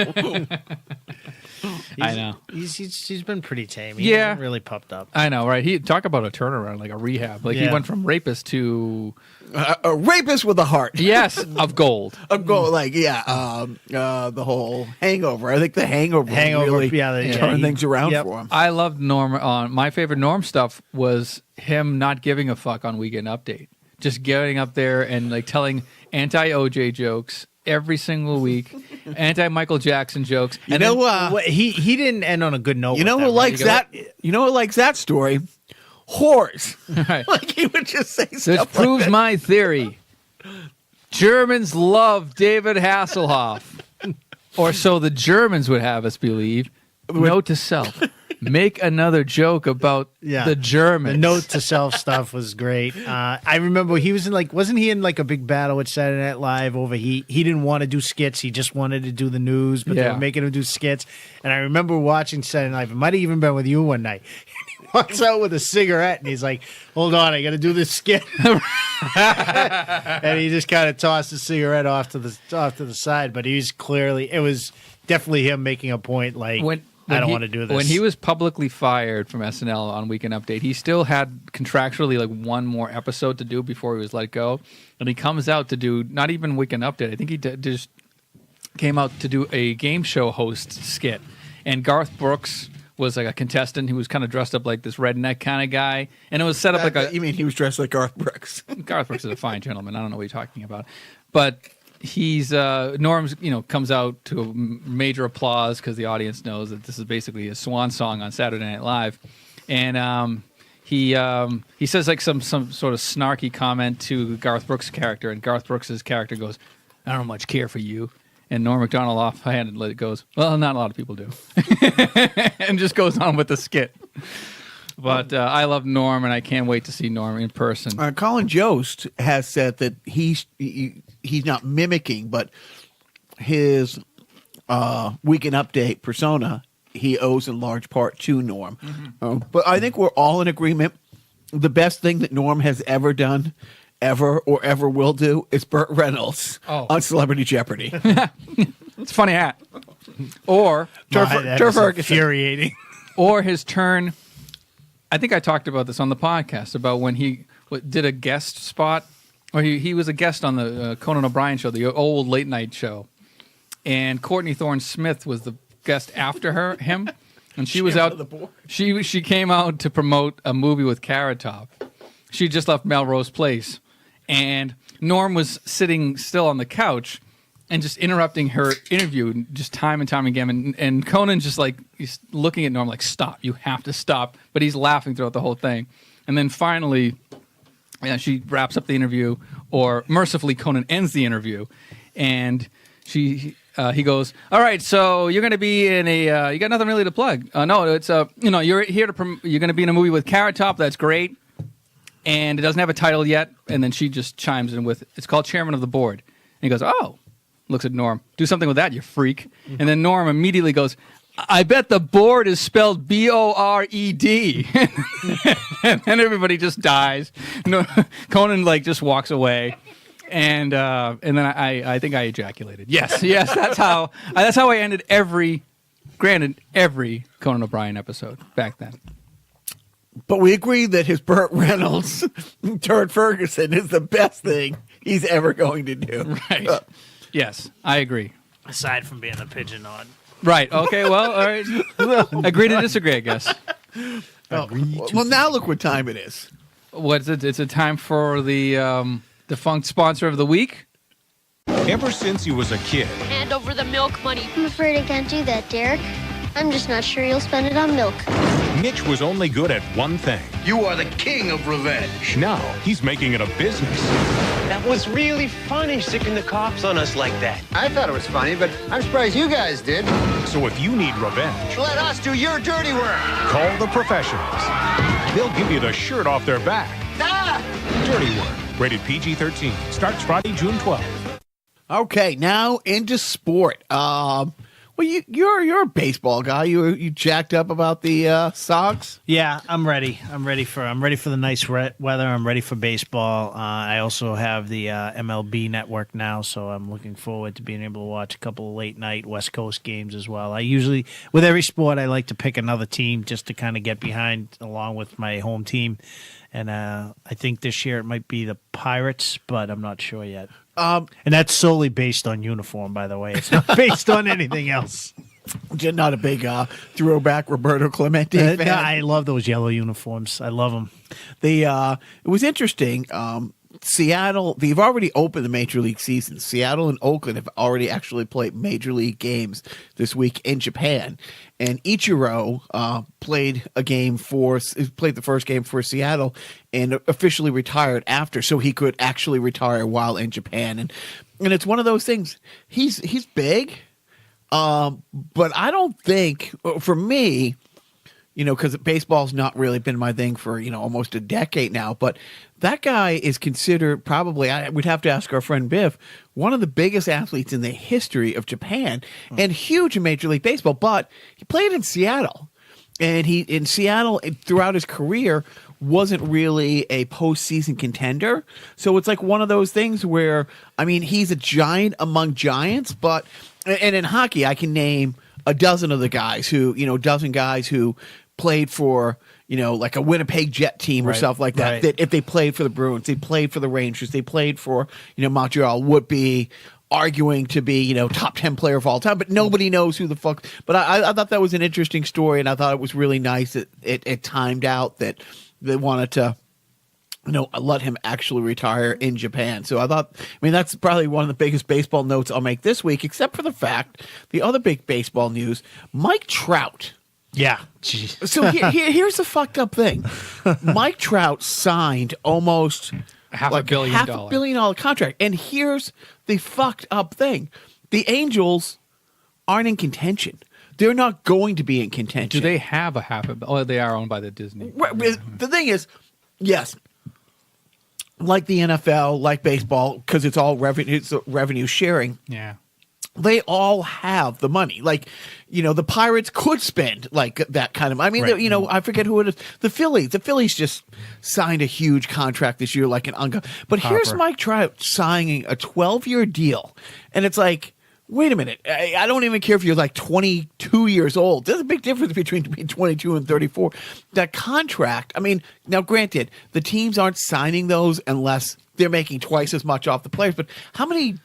I know. He's been pretty tame. He Yeah. hasn't really popped up. I know, right? He talk about a turnaround, like a rehab. Like he Yeah. went from rapist to A rapist with a heart. yes, of gold. A goal, the whole Hangover. I think the Hangover really turned things around for him. I loved Norm. My favorite Norm stuff was him not giving a fuck on Weekend Update. Just getting up there and like telling anti-OJ jokes every single week, anti-Michael Jackson jokes. You know, he didn't end on a good note. you know who likes that? You know who likes that story? Whores. Right. Like he would just say This stuff proves like that. my theory. Germans love David Hasselhoff. Or so the Germans would have us believe. Note to self. Make another joke about the Germans. The note to self stuff was great. I remember he was wasn't he in like a big battle with Saturday Night Live over he didn't want to do skits. He just wanted to do the news, but they were making him do skits. And I remember watching Saturday Night Live. It might have even been with you one night. He walks out with a cigarette and he's like, hold on, I got to do this skit. And he just kind of tossed the cigarette off to the side. But it was definitely him making a point like, I don't want to do this. When he was publicly fired from SNL on Weekend Update, he still had contractually like one more episode to do before he was let go. And he comes out to do not even Weekend Update. I think he just came out to do a game show host skit. And Garth Brooks was like a contestant who was kind of dressed up like this redneck kind of guy. And it was set up like a... You mean he was dressed like Garth Brooks? Garth Brooks is a fine gentleman. I don't know what you're talking about. But... he's Norm's comes out to a major applause because the audience knows that this is basically a swan song on Saturday Night Live, and he says like some sort of snarky comment to Garth Brooks' character, and Garth Brooks' character goes, "I don't much care for you," and Norm Macdonald offhandedly goes, "Well, not a lot of people do," and just goes on with the skit. But I love Norm, and I can't wait to see Norm in person. Colin Jost has said that he's not mimicking, but his Weekend Update persona he owes in large part to Norm. Mm-hmm. But I think we're all in agreement. The best thing that Norm has ever done, ever will do, is Burt Reynolds on Celebrity Jeopardy. It's a funny hat. Or Ferguson. Infuriating. Or his turn. I think I talked about this on the podcast about when he did a guest spot, or he was a guest on the Conan O'Brien show, the old late night show, and Courtney Thorne-Smith was the guest after him, and she was out. She came out to promote a movie with Carrot Top. She just left Melrose Place, and Norm was sitting still on the couch and just interrupting her interview just time and time again. And Conan just like, he's looking at Norm like, stop, you have to stop. But he's laughing throughout the whole thing. And then finally, she wraps up the interview, or mercifully Conan ends the interview. And he goes, all right, so you're going to be in a, you got nothing really to plug. No, it's, you're here to, you're going to be in a movie with Carrot Top. That's great. And it doesn't have a title yet. And then she just chimes in with, it's called Chairman of the Board. And he goes, oh. Looks at Norm. Do something with that, you freak. Mm-hmm. And then Norm immediately goes, I bet the board is spelled B-O-R-E-D. And then everybody just dies. Conan like just walks away. And then I think I ejaculated. Yes, that's how I ended every Conan O'Brien episode back then. But we agree that his Burt Reynolds turned Ferguson is the best thing he's ever going to do. Right. Yes, I agree. Aside from being a pigeon on. Right. Okay. Well, all right. Agree to disagree, I guess. Well, now look what time it is. What's it? It's a time for the defunct sponsor of the week. Ever since he was a kid. Hand over the milk money. I'm afraid I can't do that, Derek. I'm just not sure you'll spend it on milk. Mitch was only good at one thing. You are the king of revenge. Now he's making it a business. That was really funny, sicking the cops on us like that. I thought it was funny, but I'm surprised you guys did. So if you need revenge, Let us do your dirty work. call the professionals. They'll give you the shirt off their back. Ah! Dirty Work. Rated PG-13. Starts Friday, June 12th. Okay, now into sport. Well, you're a baseball guy. You jacked up about the Sox. Yeah, I'm ready. I'm ready for the nice weather. I'm ready for baseball. I also have the MLB network now, so I'm looking forward to being able to watch a couple of late night West Coast games as well. I usually, with every sport, I like to pick another team just to kind of get behind along with my home team. And I think this year it might be the Pirates, but I'm not sure yet. And that's solely based on uniform, by the way. It's not based on anything else. Not a big throwback Roberto Clemente fan. No, I love those yellow uniforms. I love them. It was interesting. Seattle, they've already opened the Major League season. Seattle and Oakland have already actually played Major League games this week in Japan. And Ichiro played the first game for Seattle and officially retired after, so he could actually retire while in Japan. And it's one of those things. He's big, but I don't think, for me, because baseball's not really been my thing for, almost a decade now. But that guy is considered probably, we'd have to ask our friend Biff, one of the biggest athletes in the history of Japan and huge in Major League Baseball. But he played in Seattle. And he, in Seattle, throughout his career, wasn't really a postseason contender. So it's like one of those things where, he's a giant among giants. But, and in hockey, I can name a dozen of the guys who played for, like a Winnipeg Jet team or stuff like that. Right. That if they played for the Bruins, they played for the Rangers, they played for, Montreal, would be arguing to be, top 10 player of all time, but nobody knows who the fuck. But I thought that was an interesting story, and I thought it was really nice that it timed out that they wanted to, let him actually retire in Japan. So I thought, that's probably one of the biggest baseball notes I'll make this week, except for the fact, the other big baseball news, Mike Trout. Yeah. Jeez. So here's the fucked up thing. Mike Trout signed almost half a billion dollar contract. And here's the fucked up thing. The Angels aren't in contention. They're not going to be in contention. Do they have a half a billion? Oh, they are owned by the Disney. The thing is, yes, like the NFL, like baseball, because it's all revenue sharing. Yeah. They all have the money. Like, the Pirates could spend like that kind of. Right. I forget who it is. The Phillies. The Phillies just signed a huge contract this year, like an Unga. But here's Mike Trout signing a 12-year deal, and it's like, wait a minute. I don't even care if you're like 22 years old. There's a big difference between being 22 and 34. That contract. Now granted, the teams aren't signing those unless they're making twice as much off the players. But how many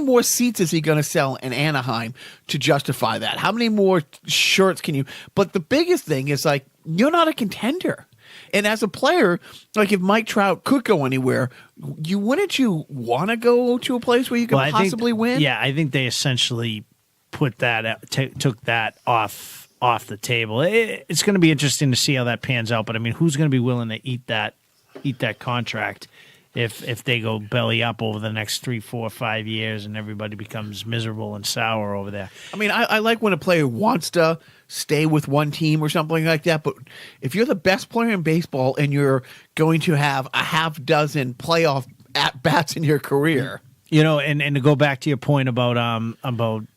more seats is he going to sell in Anaheim to justify that? How many more shirts can you? But the biggest thing is, like, you're not a contender. And as a player, like, if Mike Trout could go anywhere, wouldn't you want to go to a place where you could possibly win? Yeah, I think they essentially put that took that off the table. It's going to be interesting to see how that pans out. But who's going to be willing to eat that contract? If they go belly up over the next 3, 4, 5 years and everybody becomes miserable and sour over there. I like when a player wants to stay with one team or something like that, but if you're the best player in baseball and you're going to have a half dozen playoff at-bats in your career. And to go back to your point about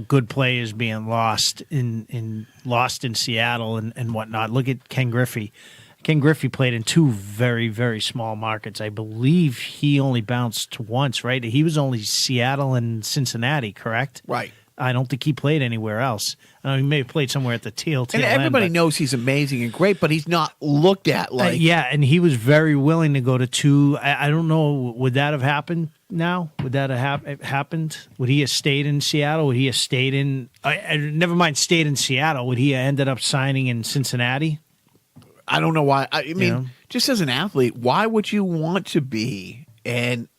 good players being lost in Seattle and whatnot, look at Ken Griffey. Ken Griffey played in 2 very, very small markets. I believe he only bounced once, right? He was only Seattle and Cincinnati, correct? Right. I don't think he played anywhere else. I know he may have played somewhere at the tail and everybody end, knows he's amazing and great, but he's not looked at like... yeah, and he was very willing to go to 2. I don't know, would that have happened now? Would that have happened? Would he have stayed in Seattle? Would he have stayed in... never mind stayed in Seattle. Would he have ended up signing in Cincinnati? I don't know why. Just as an athlete, why would you want to be in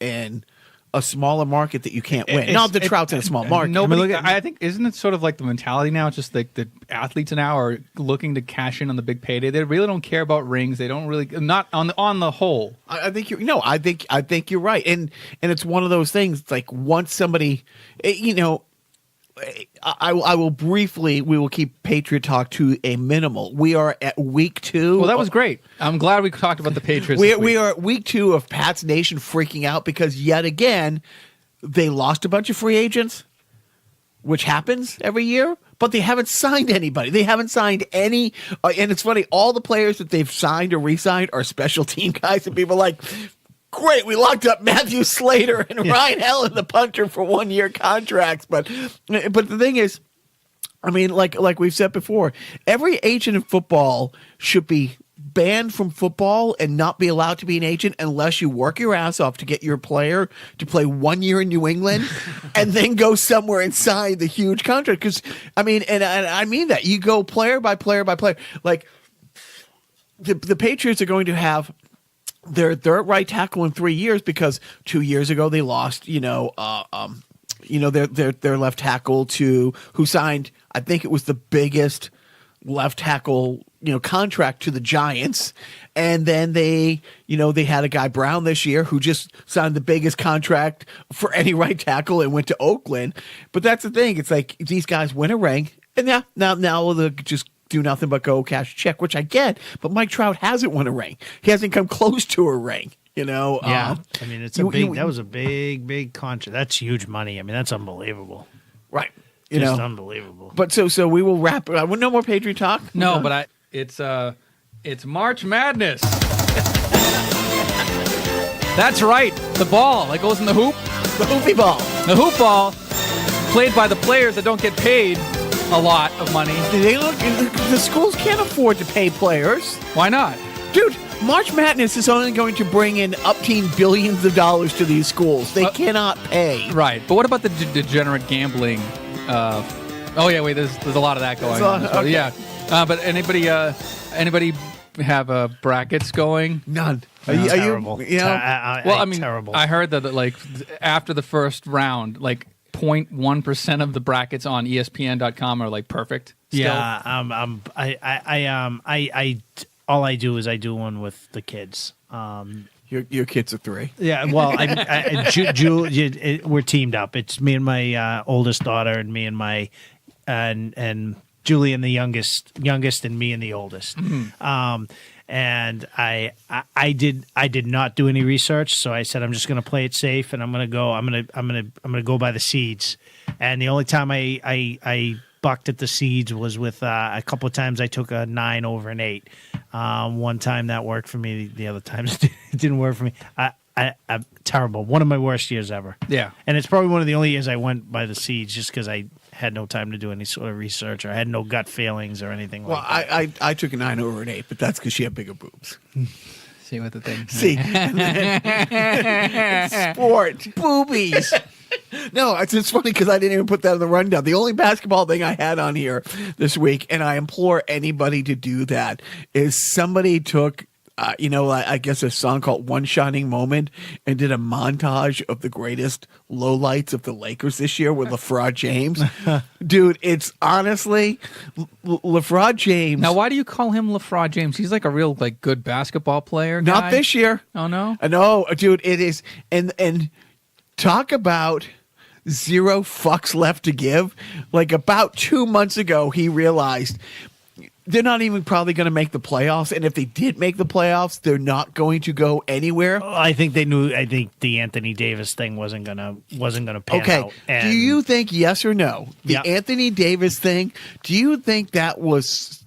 a smaller market that you can't win. Not the Trout's in a small market. Nobody, I think, isn't it sort of like the mentality now? It's just like the athletes now are looking to cash in on the big payday. They really don't care about rings. They don't really, not on the whole. I think you're no. I think you're right, and it's one of those things. It's like once somebody, I will briefly. We will keep Patriot talk to a minimal. We are at week 2. Well, that was great. I'm glad we talked about the Patriots. We are at week 2 of Pat's Nation freaking out because yet again they lost a bunch of free agents, which happens every year. But they haven't signed anybody. They haven't signed any. And it's funny, all the players that they've signed or re-signed are special team guys, and people are like, great, we locked up Matthew Slater and Ryan Allen, the punter, for 1-year contracts. But the thing is, I mean, like we've said before, every agent in football should be banned from football and not be allowed to be an agent unless you work your ass off to get your player to play 1 year in New England and then go somewhere and sign the huge contract. Because, I mean, and I mean that. You go player by player by player. Like, the Patriots are going to have their right tackle in 3 years because 2 years ago they lost, their left tackle to who signed, I think it was the biggest left tackle, contract to the Giants. And then they had a guy Brown this year who just signed the biggest contract for any right tackle and went to Oakland. But that's the thing. It's like these guys win a ring and now they'll just do nothing but go cash a check, which I get. But Mike Trout hasn't won a ring. He hasn't come close to a ring. Yeah. I mean, it's that was a big contract. That's huge money. I mean, that's unbelievable. Right. Just unbelievable. But so we will wrap it. No more Patriot talk? No, but it's March Madness. That's right. The ball that goes in the hoop. The hoopy ball. The hoop ball played by the players that don't get paid a lot of money. The schools can't afford to pay players. Why not? Dude, March Madness is only going to bring in upteen billions of dollars to these schools. They cannot pay. Right. But what about the degenerate gambling? There's a lot of that going on. Okay. Yeah. But anybody have brackets going? None. Are you terrible? Terrible. I heard that like after the first round, like 0.1% of the brackets on ESPN.com are like perfect. Still. Yeah. All I do is I do one with the kids. Your kids are 3. Yeah, well, we're teamed up. It's me and my oldest daughter, and me and my and Julian, the youngest, and me and the oldest. Mm-hmm. And I did not do any research, so I said I'm just going to play it safe, and I'm going to go by the seeds. And the only time I bucked at the seeds was with a couple of times I took a 9 over an 8. One time that worked for me. The other times it didn't work for me. I'm terrible. One of my worst years ever. Yeah. And it's probably one of the only years I went by the seeds just because I had no time to do any sort of research or I had no gut feelings or anything like that. Well, I took a 9 over an 8, but that's because she had bigger boobs. See what the thing. See. Sport. Boobies. No, it's funny because I didn't even put that in the rundown. The only basketball thing I had on here this week, and I implore anybody to do that, is somebody took, I guess a song called One Shining Moment and did a montage of the greatest lowlights of the Lakers this year with LeBron James. Dude, it's honestly, LeBron James. Now, why do you call him LeBron James? He's like a real good basketball player guy. Not this year. Oh, no? No, dude, it is. And talk about zero fucks left to give. Like about 2 months ago, he realized they're not even probably going to make the playoffs. And if they did make the playoffs, they're not going to go anywhere. I think they knew. I think the Anthony Davis thing wasn't gonna pan out. Okay. Do you think, yes or no, the Anthony Davis thing, do you think that was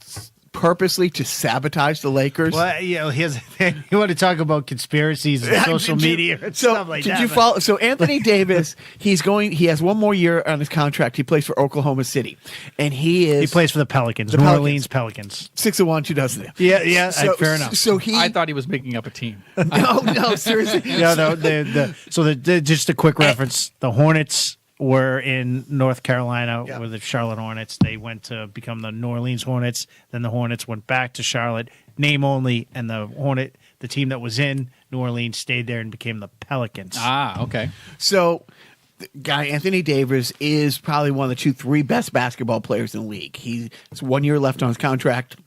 purposely to sabotage the Lakers? Well, here's you want to talk about conspiracies and social media and stuff like that. Did you follow? So Anthony Davis, he has one more year on his contract. He plays for Oklahoma City, and he plays for the Pelicans, New Orleans Pelicans. 6-1, 2000. Yeah. Fair enough. So I thought he was making up a team. No, seriously. Just a quick reference: the Hornets were in North Carolina with the Charlotte Hornets. They went to become the New Orleans Hornets. Then the Hornets went back to Charlotte, name only, and the the team that was in New Orleans stayed there and became the Pelicans. Ah, okay. So, the guy Anthony Davis is probably one of the 2-3 best basketball players in the league. He's 1 year left on his contract.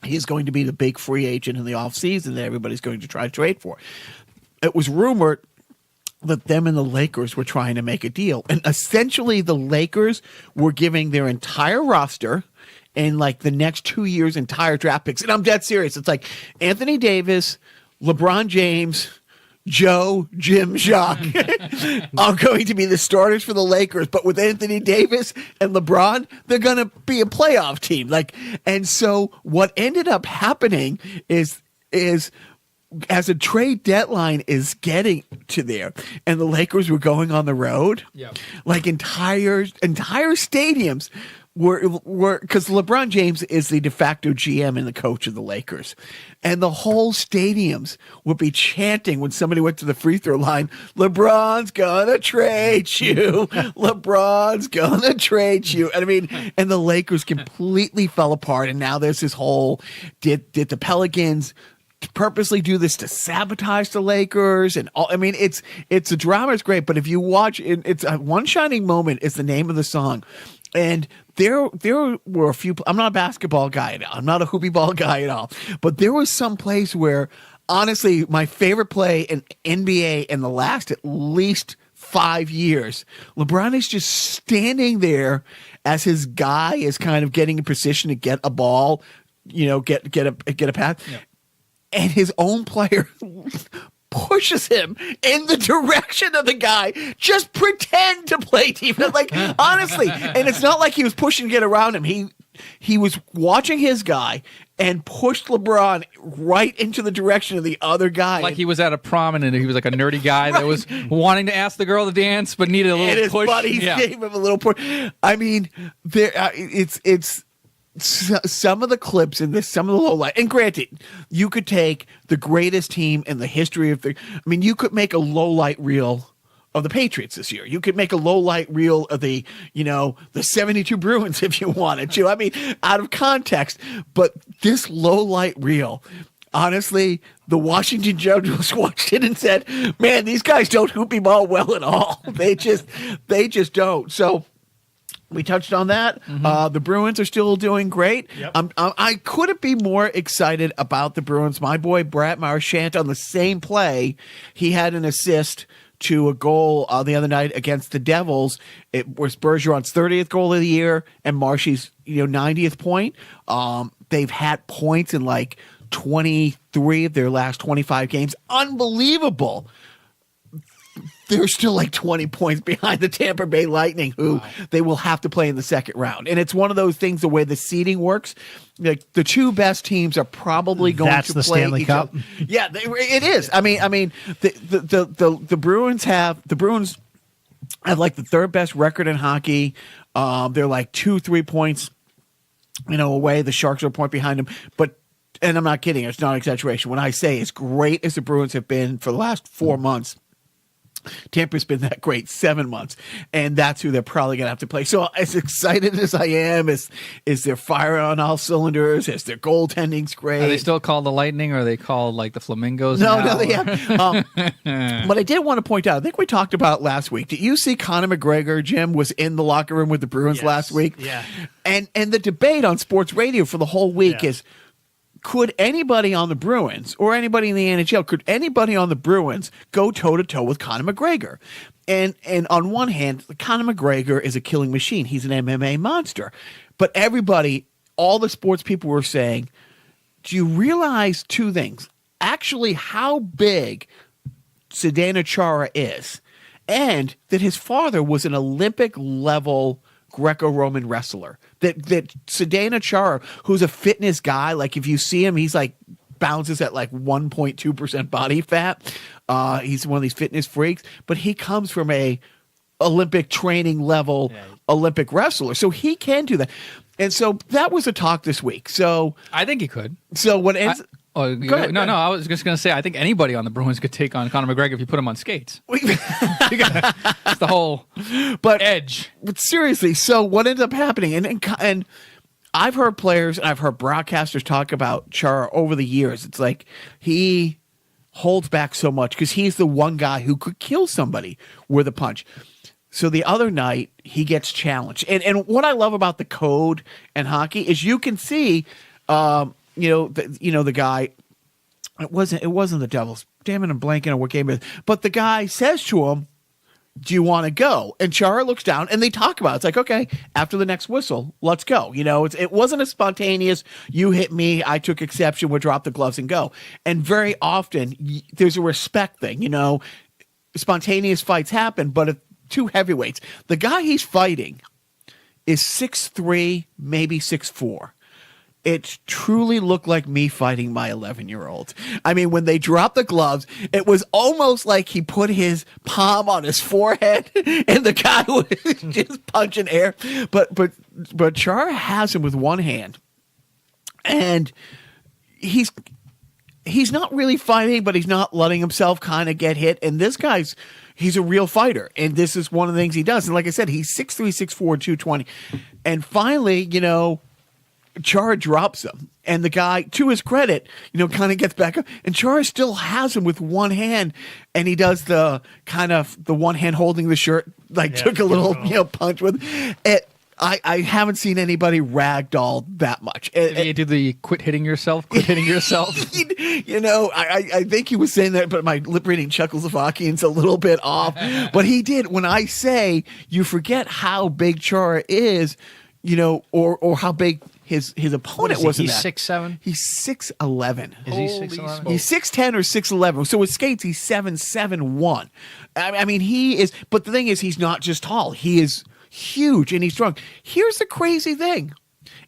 He's going to be the big free agent in the offseason that everybody's going to try to trade for. It was rumored that them and the Lakers were trying to make a deal. And essentially the Lakers were giving their entire roster and like the next 2 years entire draft picks. And I'm dead serious. It's like Anthony Davis, LeBron James, Joe, Jim, Jacques are going to be the starters for the Lakers, but with Anthony Davis and LeBron, they're going to be a playoff team. And so what ended up happening is as a trade deadline is getting to there, and the Lakers were going on the road, like entire stadiums were because LeBron James is the de facto GM and the coach of the Lakers, and the whole stadiums would be chanting when somebody went to the free throw line, "LeBron's gonna trade you, LeBron's gonna trade you." And I mean, and the Lakers completely fell apart, and now there's this whole did the Pelicans purposely do this to sabotage the Lakers and all? I mean, it's the drama is great, but if you watch it, it's One Shining Moment is the name of the song. And there were a few. I'm not a basketball guy at all. I'm not a hoopy ball guy at all. But there was some place where, honestly, my favorite play in NBA in the last at least 5 years, LeBron is just standing there as his guy is kind of getting in position to get a ball, get a pass, and his own player pushes him in the direction of the guy. Just pretend to play defense. Like, honestly. And it's not like he was pushing to get around him. He was watching his guy and pushed LeBron right into the direction of the other guy. Like he was at a prom and he was like a nerdy guy that was wanting to ask the girl to dance but needed a little and his push. Buddies gave him a little push. I mean, it's some of the clips in this, some of the low light, and granted, you could take the greatest team in the history of you could make a low light reel of the Patriots this year. You could make a low light reel of the 72 Bruins if you wanted to. I mean, out of context, but this low light reel, honestly, the Washington Generals watched it and said, "Man, these guys don't hoopy ball well at all. They just don't." So, we touched on that. The Bruins are still doing great. Yep. I couldn't be more excited about the Bruins. My boy Brett Marchand on the same play, he had an assist to a goal the other night against the Devils. It was Bergeron's 30th goal of the year and Marshy's 90th point. They've had points in like 23 of their last 25 games. Unbelievable. They're still like 20 points behind the Tampa Bay Lightning, who they will have to play in the second round. And it's one of those things, the way the seeding works, like the two best teams are probably going to play the Stanley Cup. Yeah, it is. I mean, the Bruins have like the third best record in hockey. They're like 2-3 points, away. The Sharks are a point behind them, and I'm not kidding. It's not an exaggeration when I say as great as the Bruins have been for the last 4 months, Tampa's been that great 7 months, and that's who they're probably going to have to play. So as excited as I am, is they're firing on all cylinders, is their goaltending's great. Are they still called the Lightning, or are they called like the Flamingos? No, they have. But I did want to point out, I think we talked about it last week. Did you see Conor McGregor, Jim, was in the locker room with the Bruins last week? Yeah. And the debate on sports radio for the whole week is, could anybody on the Bruins or anybody in the NHL, could anybody on the Bruins go toe-to-toe with Conor McGregor? And on one hand, Conor McGregor is a killing machine. He's an MMA monster. But everybody, all the sports people were saying, do you realize two things? Actually, how big Zdeno Chara is, and that his father was an Olympic-level Greco-Roman wrestler. That Zdeno Chara, who's a fitness guy, like if you see him, he's like bounces at like 1.2% body fat. He's one of these fitness freaks, but he comes from a Olympic training level Olympic wrestler, so he can do that. And so that was a talk this week. So I think he could. So what ends? Go ahead. No, I was just going to say, I think anybody on the Bruins could take on Conor McGregor if you put him on skates. That's the whole edge. But seriously, so what ended up happening? And I've heard players and I've heard broadcasters talk about Chara over the years. It's like he holds back so much because he's the one guy who could kill somebody with a punch. So the other night he gets challenged. And what I love about the code and hockey is you can see, the guy. It wasn't the Devils. Damn it, I'm blanking on what game it is. But the guy says to him, "Do you want to go?" And Chara looks down, and they talk about it. It's like, okay, after the next whistle, let's go. It wasn't a spontaneous, you hit me, I took exception, we'll drop the gloves and go. And very often, there's a respect thing. Spontaneous fights happen, but if two heavyweights, the guy he's fighting is 6'3", maybe 6'4". It truly looked like me fighting my 11-year-old. I mean, when they dropped the gloves, it was almost like he put his palm on his forehead and the guy was just punching air. But Chara has him with one hand. And he's not really fighting, but he's not letting himself kind of get hit. And this he's a real fighter. And this is one of the things he does. And like I said, he's 6'3", 6'4", 220. And finally, Chara drops him, and the guy, to his credit, kind of gets back up, and Chara still has him with one hand, and he does the kind of the one hand holding the shirt, took a little, punch with it. I haven't seen anybody ragdoll that much. Did he do the quit hitting yourself? I think he was saying that, but my lip reading Czechoslovakian's a little bit off. But he did. When I say you forget how big Chara is, or how big his opponent was. He's 6'7"? He's 6'11". Is he 6'11"? He's 6'10" or 6'11". So with skates, he's 7'1". I mean, he is. But the thing is, he's not just tall. He is huge and he's strong. Here's the crazy thing,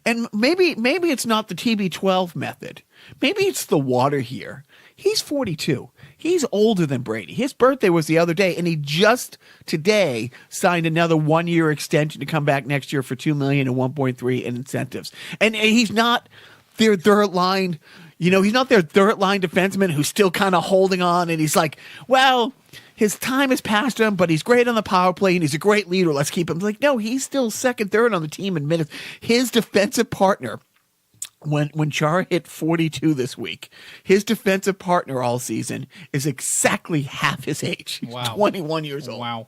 and maybe it's not the TB12 method. Maybe it's the water here. He's 42. He's older than Brady. His birthday was the other day, and he just today signed another 1-year extension to come back next year for $2 million and $1.3 in incentives. And he's not their third line. He's not their third line defenseman who's still kind of holding on. And he's like, well, his time has passed him, but he's great on the power play and he's a great leader. Let's keep him. Like, no, he's still second, third on the team in minutes. His defensive partner. When Chara hit 42 this week, his defensive partner all season is exactly half his age. He's 21 years old. Wow.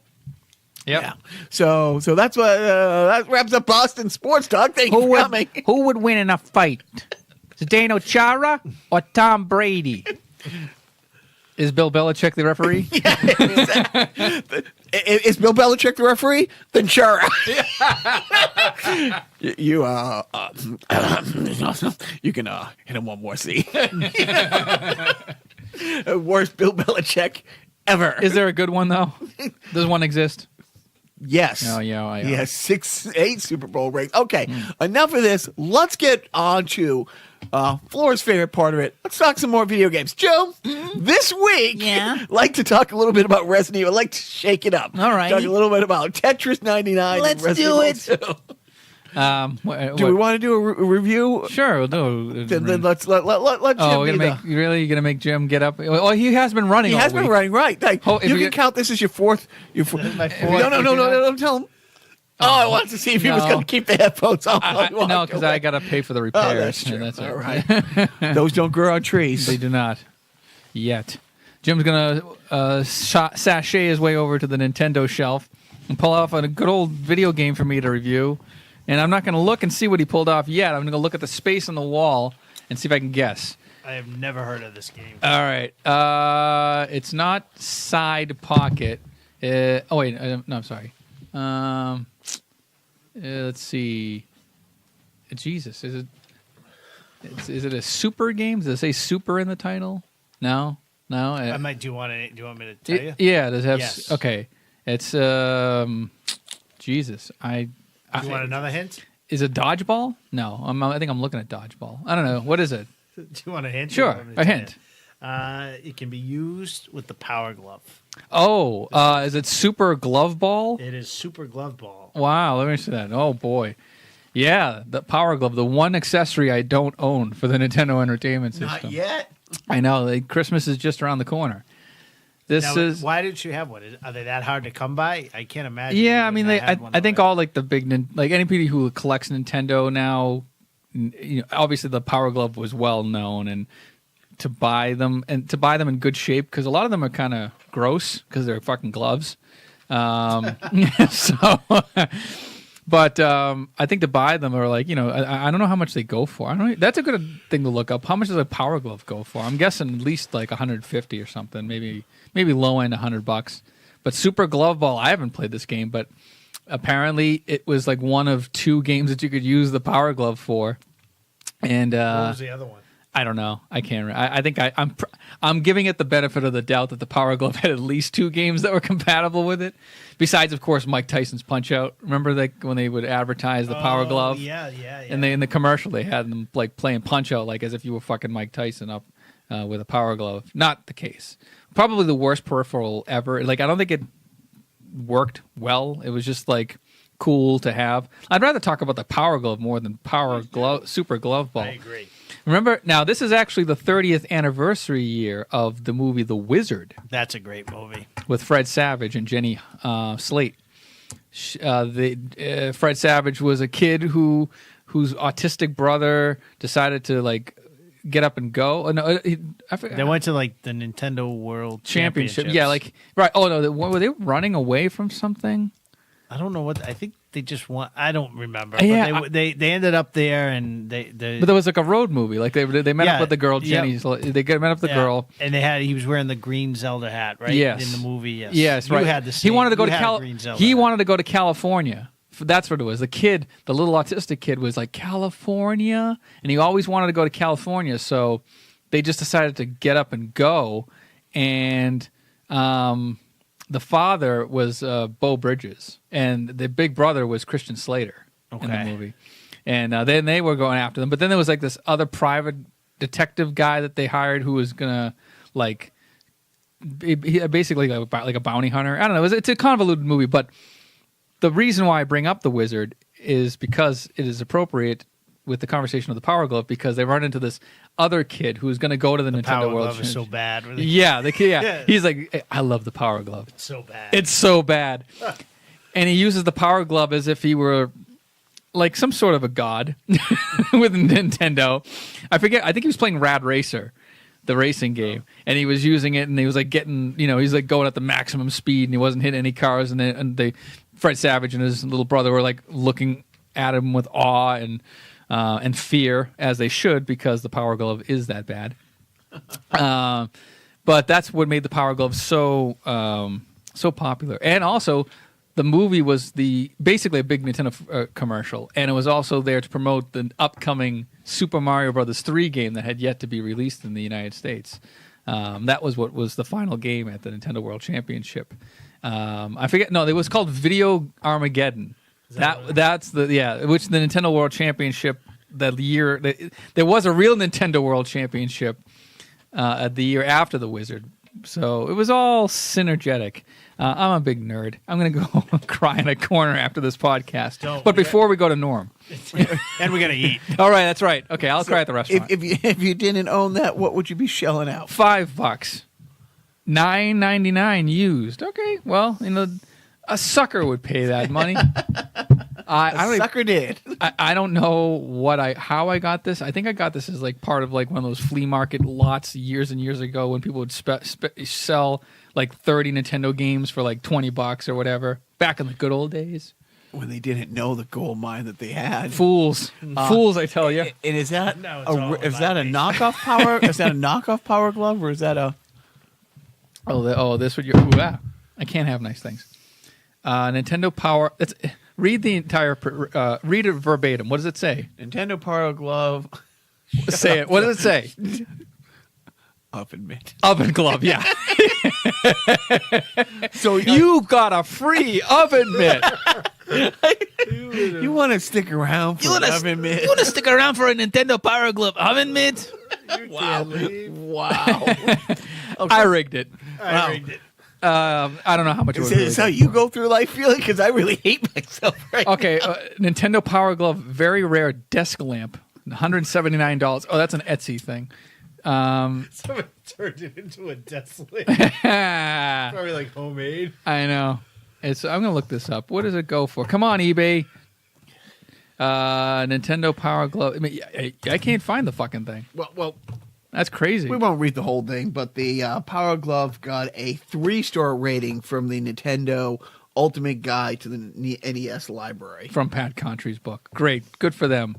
Yep. Yeah. So that's what that wraps up Boston Sports Talk. Thank you for coming. Who would win in a fight? Zdeno Chara or Tom Brady? Is Bill Belichick the referee? Is Bill Belichick the referee? Then Chara. You can hit him one more. See, worst Bill Belichick ever. Is there a good one though? Does one exist? Yes. Oh yeah. He has 8 Super Bowl rings. Okay, enough of this. Let's get on to Flora's favorite part of it. Let's talk some more video games. Joe, this week, like to talk a little bit about Resident Evil. I'd like to shake it up. All right. Talk a little bit about Tetris 99. Let's and Resident do Evil 2. Do we want to do a review? Sure, we'll do. Then let's let Jim you're gonna make Jim get up? Well, he has been running. He has been running, right? Like, if you you- can count this as your fourth. My fourth. No, tell him. Oh, I wanted to see if he was No. going to keep the headphones on. No, because I got to pay for the repairs. Oh, that's true. and that's All it. right. Those don't grow on trees. They do not yet. Jim's gonna sashay his way over to the Nintendo shelf and pull off a good old video game for me to review. And I'm not gonna look and see what he pulled off yet. I'm gonna look at the space on the wall and see if I can guess. I have never heard of this game. All right. It's not Side Pocket. No, I'm sorry. Let's see. Jesus, is it a super game? Does it say super in the title? No. I might. Do you want me to tell you? Yeah. Does it have? Yes. Okay. It's Jesus. Do you want another hint? Is it dodgeball? No. I think I'm looking at dodgeball. I don't know. What is it? Do you want a hint? Sure. A hint. It can be used with the Power Glove. Oh, is it Super Glove Ball? It is Super Glove Ball. Wow, let me see that. Oh boy, yeah, the Power Glove, the one accessory I don't own for the Nintendo Entertainment System. Not yet. I know. Christmas is just around the corner. Why didn't you have one? Are they that hard to come by? I can't imagine. Yeah, I mean, I think all like the big, like anybody who collects Nintendo now obviously the Power Glove was well known, and to buy them in good shape, because a lot of them are kind of gross because they're fucking gloves. So, but I think to buy them are like, I don't know how much they go for. That's a good thing to look up. How much does a Power Glove go for? I'm guessing at least like 150 or something, maybe low end $100. But Super Glove Ball, I haven't played this game, but apparently it was like one of 2 games that you could use the Power Glove for. And What was the other one? I don't know. I can't. I think I'm giving it the benefit of the doubt that the Power Glove had at least 2 games that were compatible with it. Besides, of course, Mike Tyson's Punch Out. Remember when they would advertise the Power Glove? Yeah. And in the commercial they had them like playing Punch Out, like as if you were fucking Mike Tyson up with a Power Glove. Not the case. Probably the worst peripheral ever. Like I don't think it worked well. It was just like cool to have. I'd rather talk about the Power Glove more than Super Glove Ball. I agree. Remember, now this is actually the 30th anniversary year of the movie The Wizard That's a great movie. with Fred Savage and Jenny Slate. Fred Savage was a kid whose autistic brother decided to like get up and go. I forgot. They went to like the Nintendo World Championship. Championships. Yeah, like right. Oh no, were they running away from something? I don't know what. I think they just want. I don't remember. Yeah, but they ended up there, and they But there was like a road movie. Like they met up with the girl Jenny. They met up with the girl, and he was wearing the green Zelda hat, right? Yes. In the movie. Yes. Yes, You right. had the he wanted to go to green Zelda He hat. wanted to go to California. That's what it was. The little autistic kid, was like California, and he always wanted to go to California. So they just decided to get up and go, and the father was Beau Bridges, and the big brother was Christian Slater in the movie. And then they were going after them. But then there was like this other private detective guy that they hired who was gonna like basically like a bounty hunter. I don't know. It's a convoluted movie, but the reason why I bring up The Wizard is because it is appropriate with the conversation of the Power Glove, because they run into this other kid who's going to go to the Nintendo Power World Glove is so Championship. bad. Really. Yeah, the kid. Yeah, he's like, "Hey, I love the Power Glove. It's so bad. It's so bad." And he uses the Power Glove as if he were like some sort of a god with Nintendo. I forget. I think he was playing Rad Racer, the racing game, and he was using it, and he was like getting, he's like going at the maximum speed, and he wasn't hitting any cars, and Fred Savage and his little brother were like looking at him with awe and fear, as they should, because the Power Glove is that bad. But that's what made the Power Glove so popular. And also, the movie was basically a big Nintendo commercial, and it was also there to promote the upcoming Super Mario Brothers 3 game that had yet to be released in the United States. That was what was the final game at the Nintendo World Championship. I forget. No, it was called Video Armageddon. That's which the Nintendo World Championship that year. There was a real Nintendo World Championship the year after the Wizard. So it was all synergetic. I'm a big nerd. I'm going to go cry in a corner after this podcast. But before we go to Norm. And we got to eat. All right, that's right. Okay, I'll cry at the restaurant. If you didn't own that, what would you be shelling out? $5. $9.99 used. Okay, well, a sucker would pay that money. Sucker did. I don't know how I got this. I think I got this as like part of like one of those flea market lots years and years ago when people would sell like 30 Nintendo games for like $20 or whatever. Back in the good old days. When they didn't know the gold mine that they had. Fools, I tell you. And is that is that a knockoff power? Is that a knockoff Power Glove, or is that a? This would I can't have nice things. Nintendo Power. Read the entire. Read it verbatim. What does it say? Nintendo Power Glove. Say it. What does it say? Oven mitt. Oven glove. Yeah. So you got a free oven mitt. You want to stick around for an oven mitt? You want to stick around for a Nintendo Power Glove oven mitt? Wow. I rigged it. I rigged it. I don't know how much it was. Is how you go through life feeling? Because I really hate myself right Okay, Nintendo Power Glove, very rare desk lamp, $179. Oh, that's an Etsy thing. Someone turned it into a desolate. Probably like homemade. I know. I'm gonna look this up. What does it go for? Come on, eBay. Nintendo Power Glove. I mean, I can't find the fucking thing. Well, That's crazy. we won't read the whole thing, but the Power Glove got a 3-star rating from the Nintendo Ultimate Guide to the NES Library. From Pat Contry's book. Great. Good for them.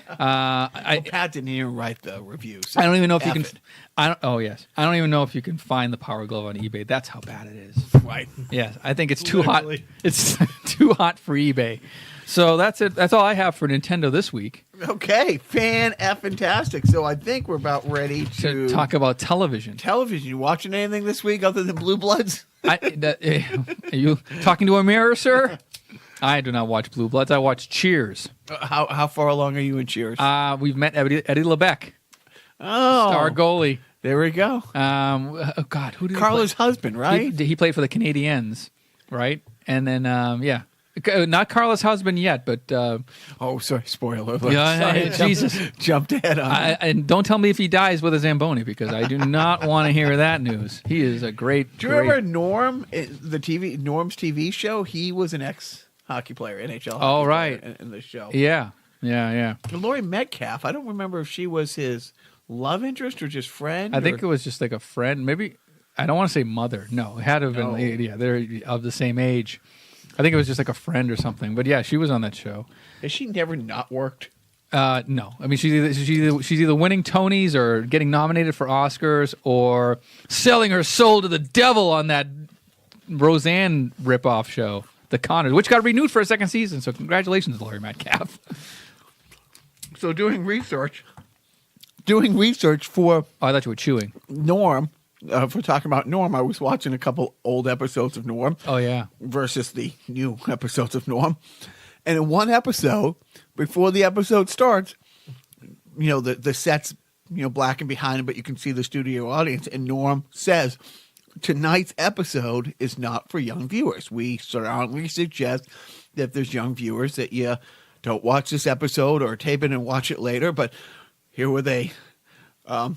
Pat didn't even write the reviews. I don't even know if you F can. it. I don't even know if you can find the Power Glove on eBay. That's how bad it is. Right. Yes, I think it's too hot. It's too hot for eBay. So that's it. That's all I have for Nintendo this week. Okay, fantastic. So I think we're about ready To talk about television. television. You watching anything this week other than Blue Bloods? Are you talking to a mirror, sir? I do not watch Blue Bloods. I watch Cheers. How far along are you in Cheers? We've met Eddie LeBeck, oh, star goalie. there we go. Oh God, who did Carla's he play? husband, right? He played for the Canadiens, right? And then not Carla's husband yet, but Oh, sorry, spoiler alert. yeah, Sorry, Jesus. jumped ahead on it. And don't tell me if he dies with a Zamboni, because I do not want to hear that news. He is a great. Do you remember Norm, Norm's TV show? He was an ex-hockey player, NHL. Oh, hockey right. player in the show. Yeah. And Laurie Metcalf, I don't remember if she was his love interest or just friend. I think it was just like a friend. Maybe, I don't want to say mother. No, it had to have been. No. Yeah, they're of the same age. I think it was just like a friend or something. But yeah, she was on that show. Has she never not worked? No, I mean she's either winning Tonys or getting nominated for Oscars or selling her soul to the devil on that Roseanne ripoff show, The Conners, which got renewed for a second season. So congratulations, Laurie Metcalf. So doing research for Oh, I thought you were chewing. Norm, if we're talking about Norm, I was watching a couple old episodes of Norm Oh yeah. versus the new episodes of Norm. And in one episode, before the episode starts, the set's, black and behind him, but you can see the studio audience. And Norm says, tonight's episode is not for young viewers. We strongly suggest that if there's young viewers that you don't watch this episode or tape it and watch it later. But here with a, what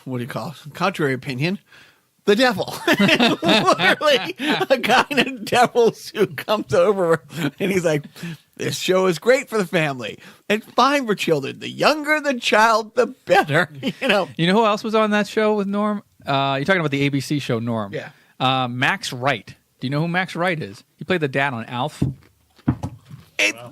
do you call it? Contrary opinion. The devil. Literally, a guy in a devil suit comes over and he's like, this show is great for the family. It's fine for children. The younger the child, the better. You know who else was on that show with Norm? You're talking about the ABC show Norm. Yeah. Max Wright. Do you know who Max Wright is? He played the dad on Alf.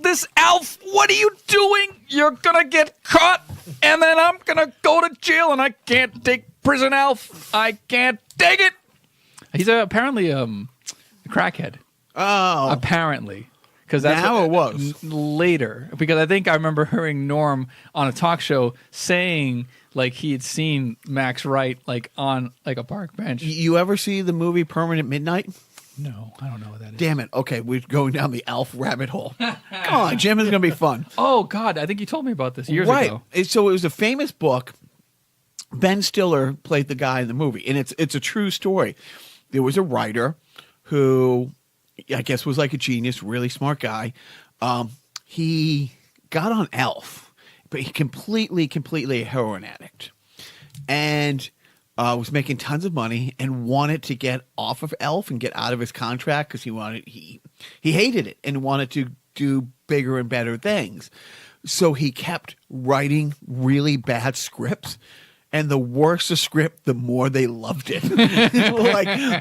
This Alf, what are you doing? You're gonna get caught, and then I'm gonna go to jail, and I can't take prison, Alf. I can't take it. He's apparently a crackhead. Oh. Apparently. Because that's Now it was. later. Because I think I remember hearing Norm on a talk show saying like he had seen Max Wright like on like a park bench. You ever see the movie Permanent Midnight? No, I don't know what that is. Damn it. Okay, we're going down the Alf rabbit hole. Come on, Jim, it's going to be fun. Oh, God. I think you told me about this years ago. So it was a famous book. Ben Stiller played the guy in the movie, and it's a true story. There was a writer who I guess was like a genius, really smart guy. He got on Alf, but he completely a heroin addict. And was making tons of money and wanted to get off of Elf and get out of his contract because he hated it and wanted to do bigger and better things. So he kept writing really bad scripts, and the worse the script, the more they loved it.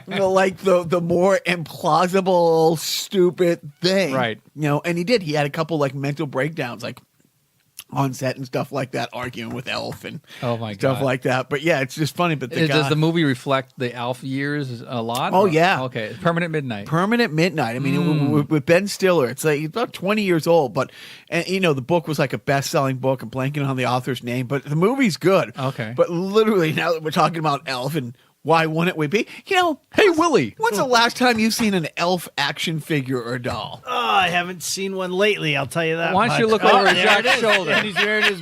like the more implausible, stupid thing, Right? And he did. He had a couple like mental breakdowns, like on set and stuff like that, arguing with Elf and stuff like that. But yeah, it's just funny. But does the movie reflect the Alf years a lot? Oh, yeah. Okay. Permanent Midnight. Permanent Midnight. I mean, with Ben Stiller, it's like he's about 20 years old, but the book was like a best-selling book. I'm blanking on the author's name, but the movie's good. Okay. But literally, now that we're talking about Elf and why wouldn't we be? Hey, Willie. When's the last time you've seen an Elf action figure or doll? Oh, I haven't seen one lately. I'll tell you that. Why don't you much. look over there it Jacques' is. shoulder? And he's wearing his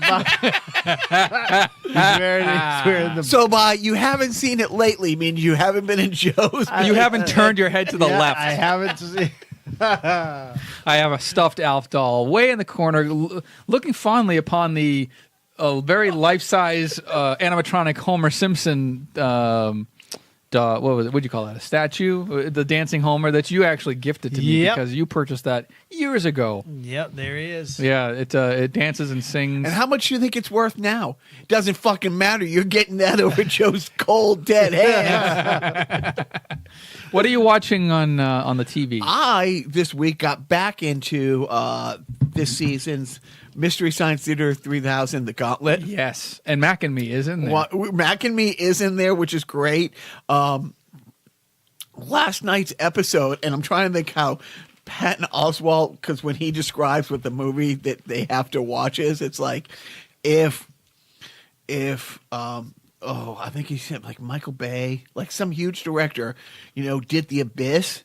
he's wearing the. So by you haven't seen it lately means you haven't been in Joe's. You haven't turned your head to the left. I haven't seen. I have a stuffed Alf doll way in the corner, looking fondly upon the very life-size animatronic Homer Simpson what was it? What'd you call that? A statue? The dancing Homer that you actually gifted to me Yep. because you purchased that years ago. Yep, there he is. Yeah, it dances and sings. And how much do you think it's worth now? It doesn't fucking matter. You're getting that over Joe's cold, dead hand. What are you watching on the TV? I, this week, got back into this season's Mystery Science Theater 3000, The Gauntlet. Yes, and Mac and Me is in there. Mac and Me is in there, which is great. Last night's episode, and I'm trying to think how Patton Oswalt, because when he describes what the movie that they have to watch is, it's like if I think he said like Michael Bay, like some huge director, did The Abyss,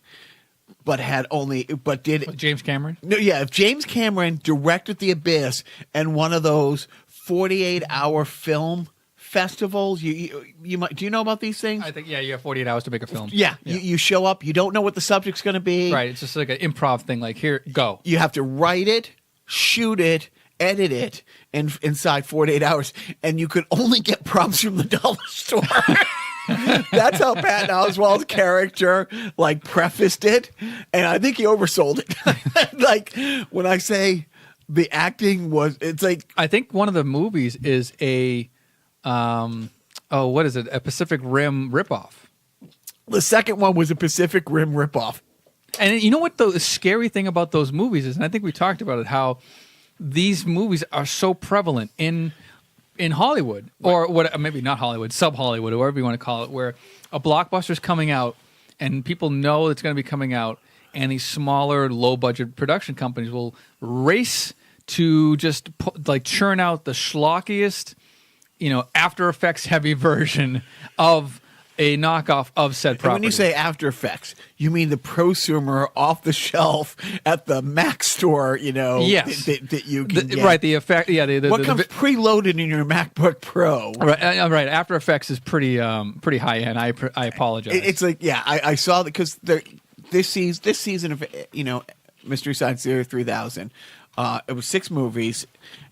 but did James Cameron? No, yeah, if James Cameron directed The Abyss and one of those 48-hour film festivals, you might, do you know about these things? I think, you have 48 hours to make a film. Yeah. You show up, you don't know what the subject's going to be. Right, it's just like an improv thing, like, here, go. You have to write it, shoot it, edit it inside 48 hours, and you could only get props from the dollar store. That's how Patton Oswalt's character prefaced it, and I think he oversold it. Like when I say the acting was, it's like I think one of the movies is a what is it? A Pacific Rim ripoff. the second one was a Pacific Rim ripoff. And you know what the scary thing about those movies is, and I think we talked about it, how these movies are so prevalent in Hollywood, or what? Maybe not Hollywood, sub-Hollywood, or whatever you want to call it, where a blockbuster's coming out and people know it's going to be coming out, and these smaller, low-budget production companies will race to just churn out the schlockiest, After Effects heavy version of a knockoff of said property. And when you say After Effects, you mean the prosumer off the shelf at the Mac store, Yes. that you can get. Right, the effect, yeah. What comes preloaded in your MacBook Pro. Right, right. After Effects is pretty high end. I apologize. It's like, yeah, I saw that because this season of, Mystery Science Theater 3000, it was 6 movies,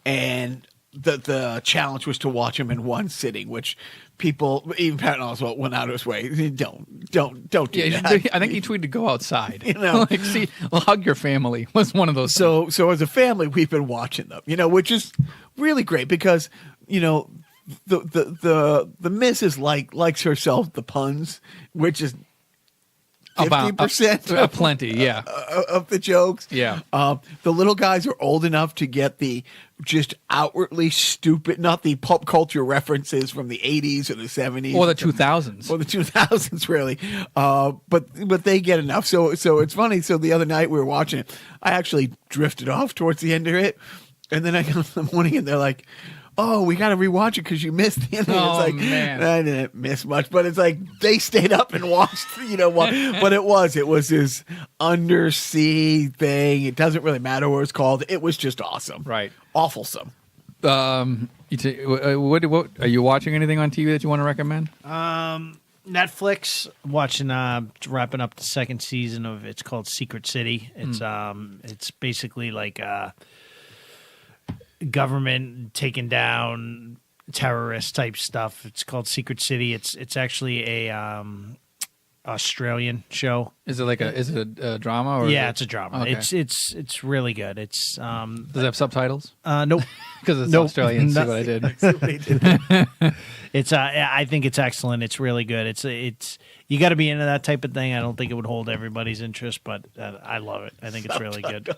and the challenge was to watch them in one sitting, which people, even Patton Oswalt, went out of his way. Don't do that. I think he tweeted to go outside. Hug your family was one of those. So as a family, we've been watching them, which is really great because, the missus likes herself the puns, which is 50% plenty, yeah, of the jokes. Yeah. The little guys are old enough to get the just outwardly stupid, not the pop culture references from the 80s or the 70s. Or the 2000s. Or the 2000s, really. But they get enough. So it's funny. So the other night we were watching it. I actually drifted off towards the end of it. And then I got up in the morning and they're like, oh, we got to rewatch it because you missed the ending. Oh, it's like, man. I didn't miss much, but it's like they stayed up and watched, but it was this undersea thing. It doesn't really matter what it's called. It was just awesome. Right. Awfulsome. What are you watching anything on TV that you want to recommend? Netflix, watching, wrapping up the second season of, it's called Secret City. It's basically like government taking down terrorist type stuff. It's called Secret City. It's actually a Australian show. Is it a drama? Or yeah, it's a drama. Okay. It's really good. It's does it have subtitles? Nope. Because it's Nope. Australian. See what I did? It's I think it's excellent. It's really good. It's you got to be into that type of thing. I don't think it would hold everybody's interest, but I love it. I think it's really good.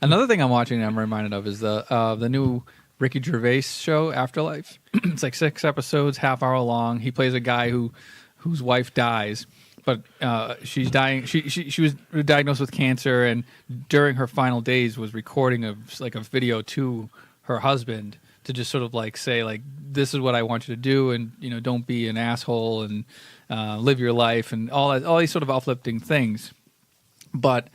Another thing I'm watching and I'm reminded of is the new Ricky Gervais show, Afterlife. It's like 6 episodes, half-hour long. He plays a guy whose wife dies, but she's dying. She was diagnosed with cancer, and during her final days was recording a video to her husband to just sort of say this is what I want you to do, and don't be an asshole, and live your life, and all these sort of uplifting things. But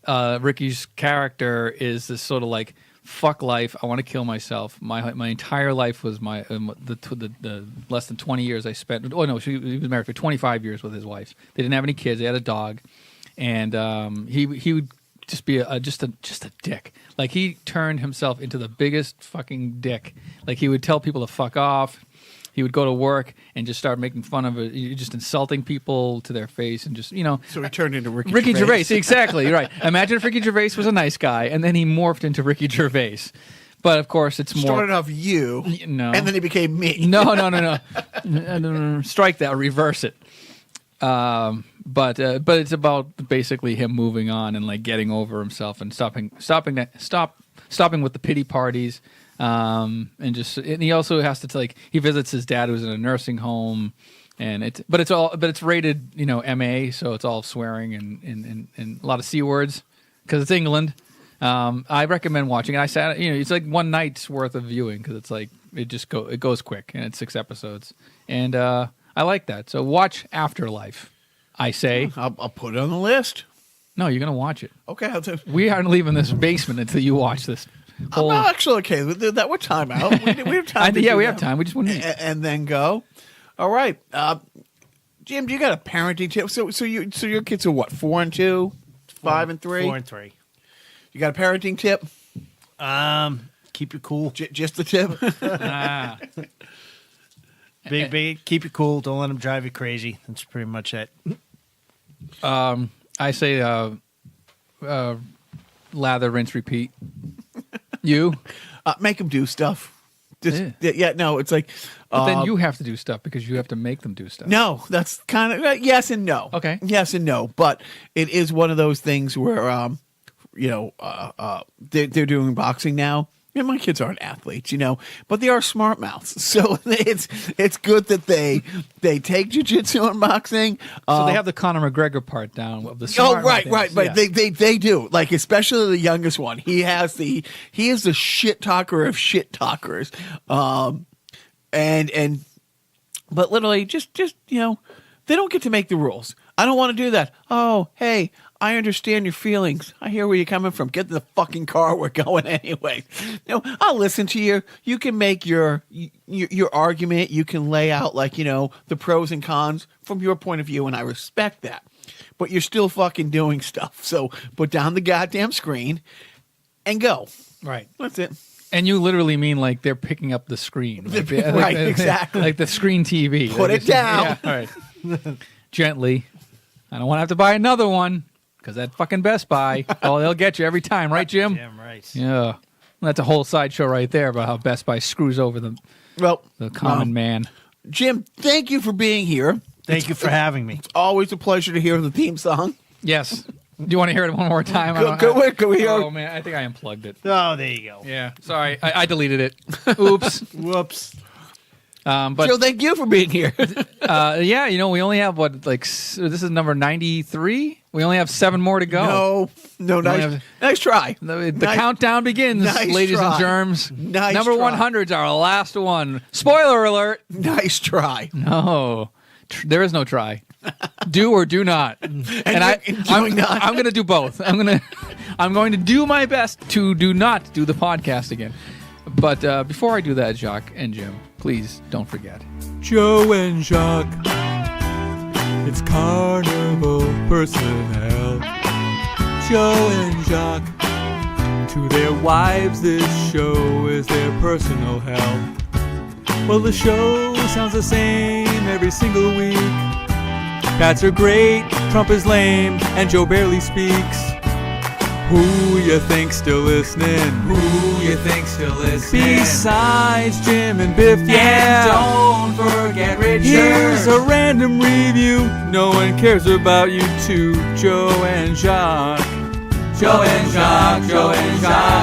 Ricky's character is this sort of fuck life. I want to kill myself. My entire life was the less than 20 years I spent. Oh no, he was married for 25 years with his wife. They didn't have any kids. They had a dog, and he would just be just a dick. He turned himself into the biggest fucking dick. He would tell people to fuck off. he would go to work and just start making fun of it, just insulting people to their face, and just So he turned into Ricky Gervais. Exactly, right. Imagine if Ricky Gervais was a nice guy, and then he morphed into Ricky Gervais. But of course, it's more. Started off you, no, and then he became me. No. Strike that. Reverse it. But it's about basically him moving on and like getting over himself and stopping with the pity parties. And he also has to he visits his dad who's in a nursing home, and it's rated MA, so it's all swearing and a lot of C words because it's England. I recommend watching it. I sat, it's like one night's worth of viewing because it's like it goes quick, and it's 6 episodes, and I like that. So watch Afterlife. I say I'll put it on the list. No, you're gonna watch it. Okay, we aren't leaving this basement until you watch this. I'm actually okay with that. What time out? We have time. We have time. We just want to and then go. All right, Jim. Do you got a parenting tip? So your kids are what? 4 and 2, 5 and 3. 4 and 3. You got a parenting tip? Keep it cool. Just the tip. Big. Keep it cool. Don't let them drive you crazy. That's pretty much it. I say lather, rinse, repeat. You make them do stuff. It's like. But then you have to do stuff because you have to make them do stuff. No, that's kind of yes and no. Okay. Yes and no, but it is one of those things where they're doing boxing now. And my kids aren't athletes, but they are smart mouths. So it's good that they take jiu-jitsu and boxing. So they have the Conor McGregor part down of the smart. Oh, right. But they do. Like, especially the youngest one. He is the shit talker of shit talkers. But literally just they don't get to make the rules. I don't want to do that. Oh, hey, I understand your feelings. I hear where you're coming from. Get in the fucking car. We're going anyway. I'll listen to you. You can make your argument. You can lay out the pros and cons from your point of view, and I respect that. But you're still fucking doing stuff. So put down the goddamn screen and go. Right. That's it. And you literally mean like they're picking up the screen. Right, exactly. Like the screen TV. Put it down. Yeah, right. Gently. I don't want to have to buy another one. Because that fucking Best Buy, they'll get you every time, right, Jim? Damn right. Yeah. That's a whole sideshow right there about how Best Buy screws over the common man. Jim, thank you for being here. Thank you for having me. It's always a pleasure to hear the theme song. Yes. Do you want to hear it one more time? Go hear. Oh, man, I think I unplugged it. Oh, there you go. Yeah. Sorry, I deleted it. Oops. Whoops. But Joe, thank you for being here. we only have this is number 93. We only have 7 more to go. No, nice try. The countdown begins, ladies and germs. Nice number try. 100's our last one. Spoiler alert. Nice try. No, there is no try. Do or do not. And I'm going to do both. I'm going to do my best to do not do the podcast again. But before I do that, Jacques and Jim, please don't forget. Joe and Jacques, it's carnival personnel. Joe and Jacques, to their wives this show is their personal hell. Well, the show sounds the same every single week. Pats are great, Trump is lame, and Joe barely speaks. Who you think still listening? Who you think still listening? Besides Jim and Biff, yeah. And don't forget Richard. Here's a random review. No one cares about you two, Joe and Jacques. Joe and Jacques, Joe and Jacques.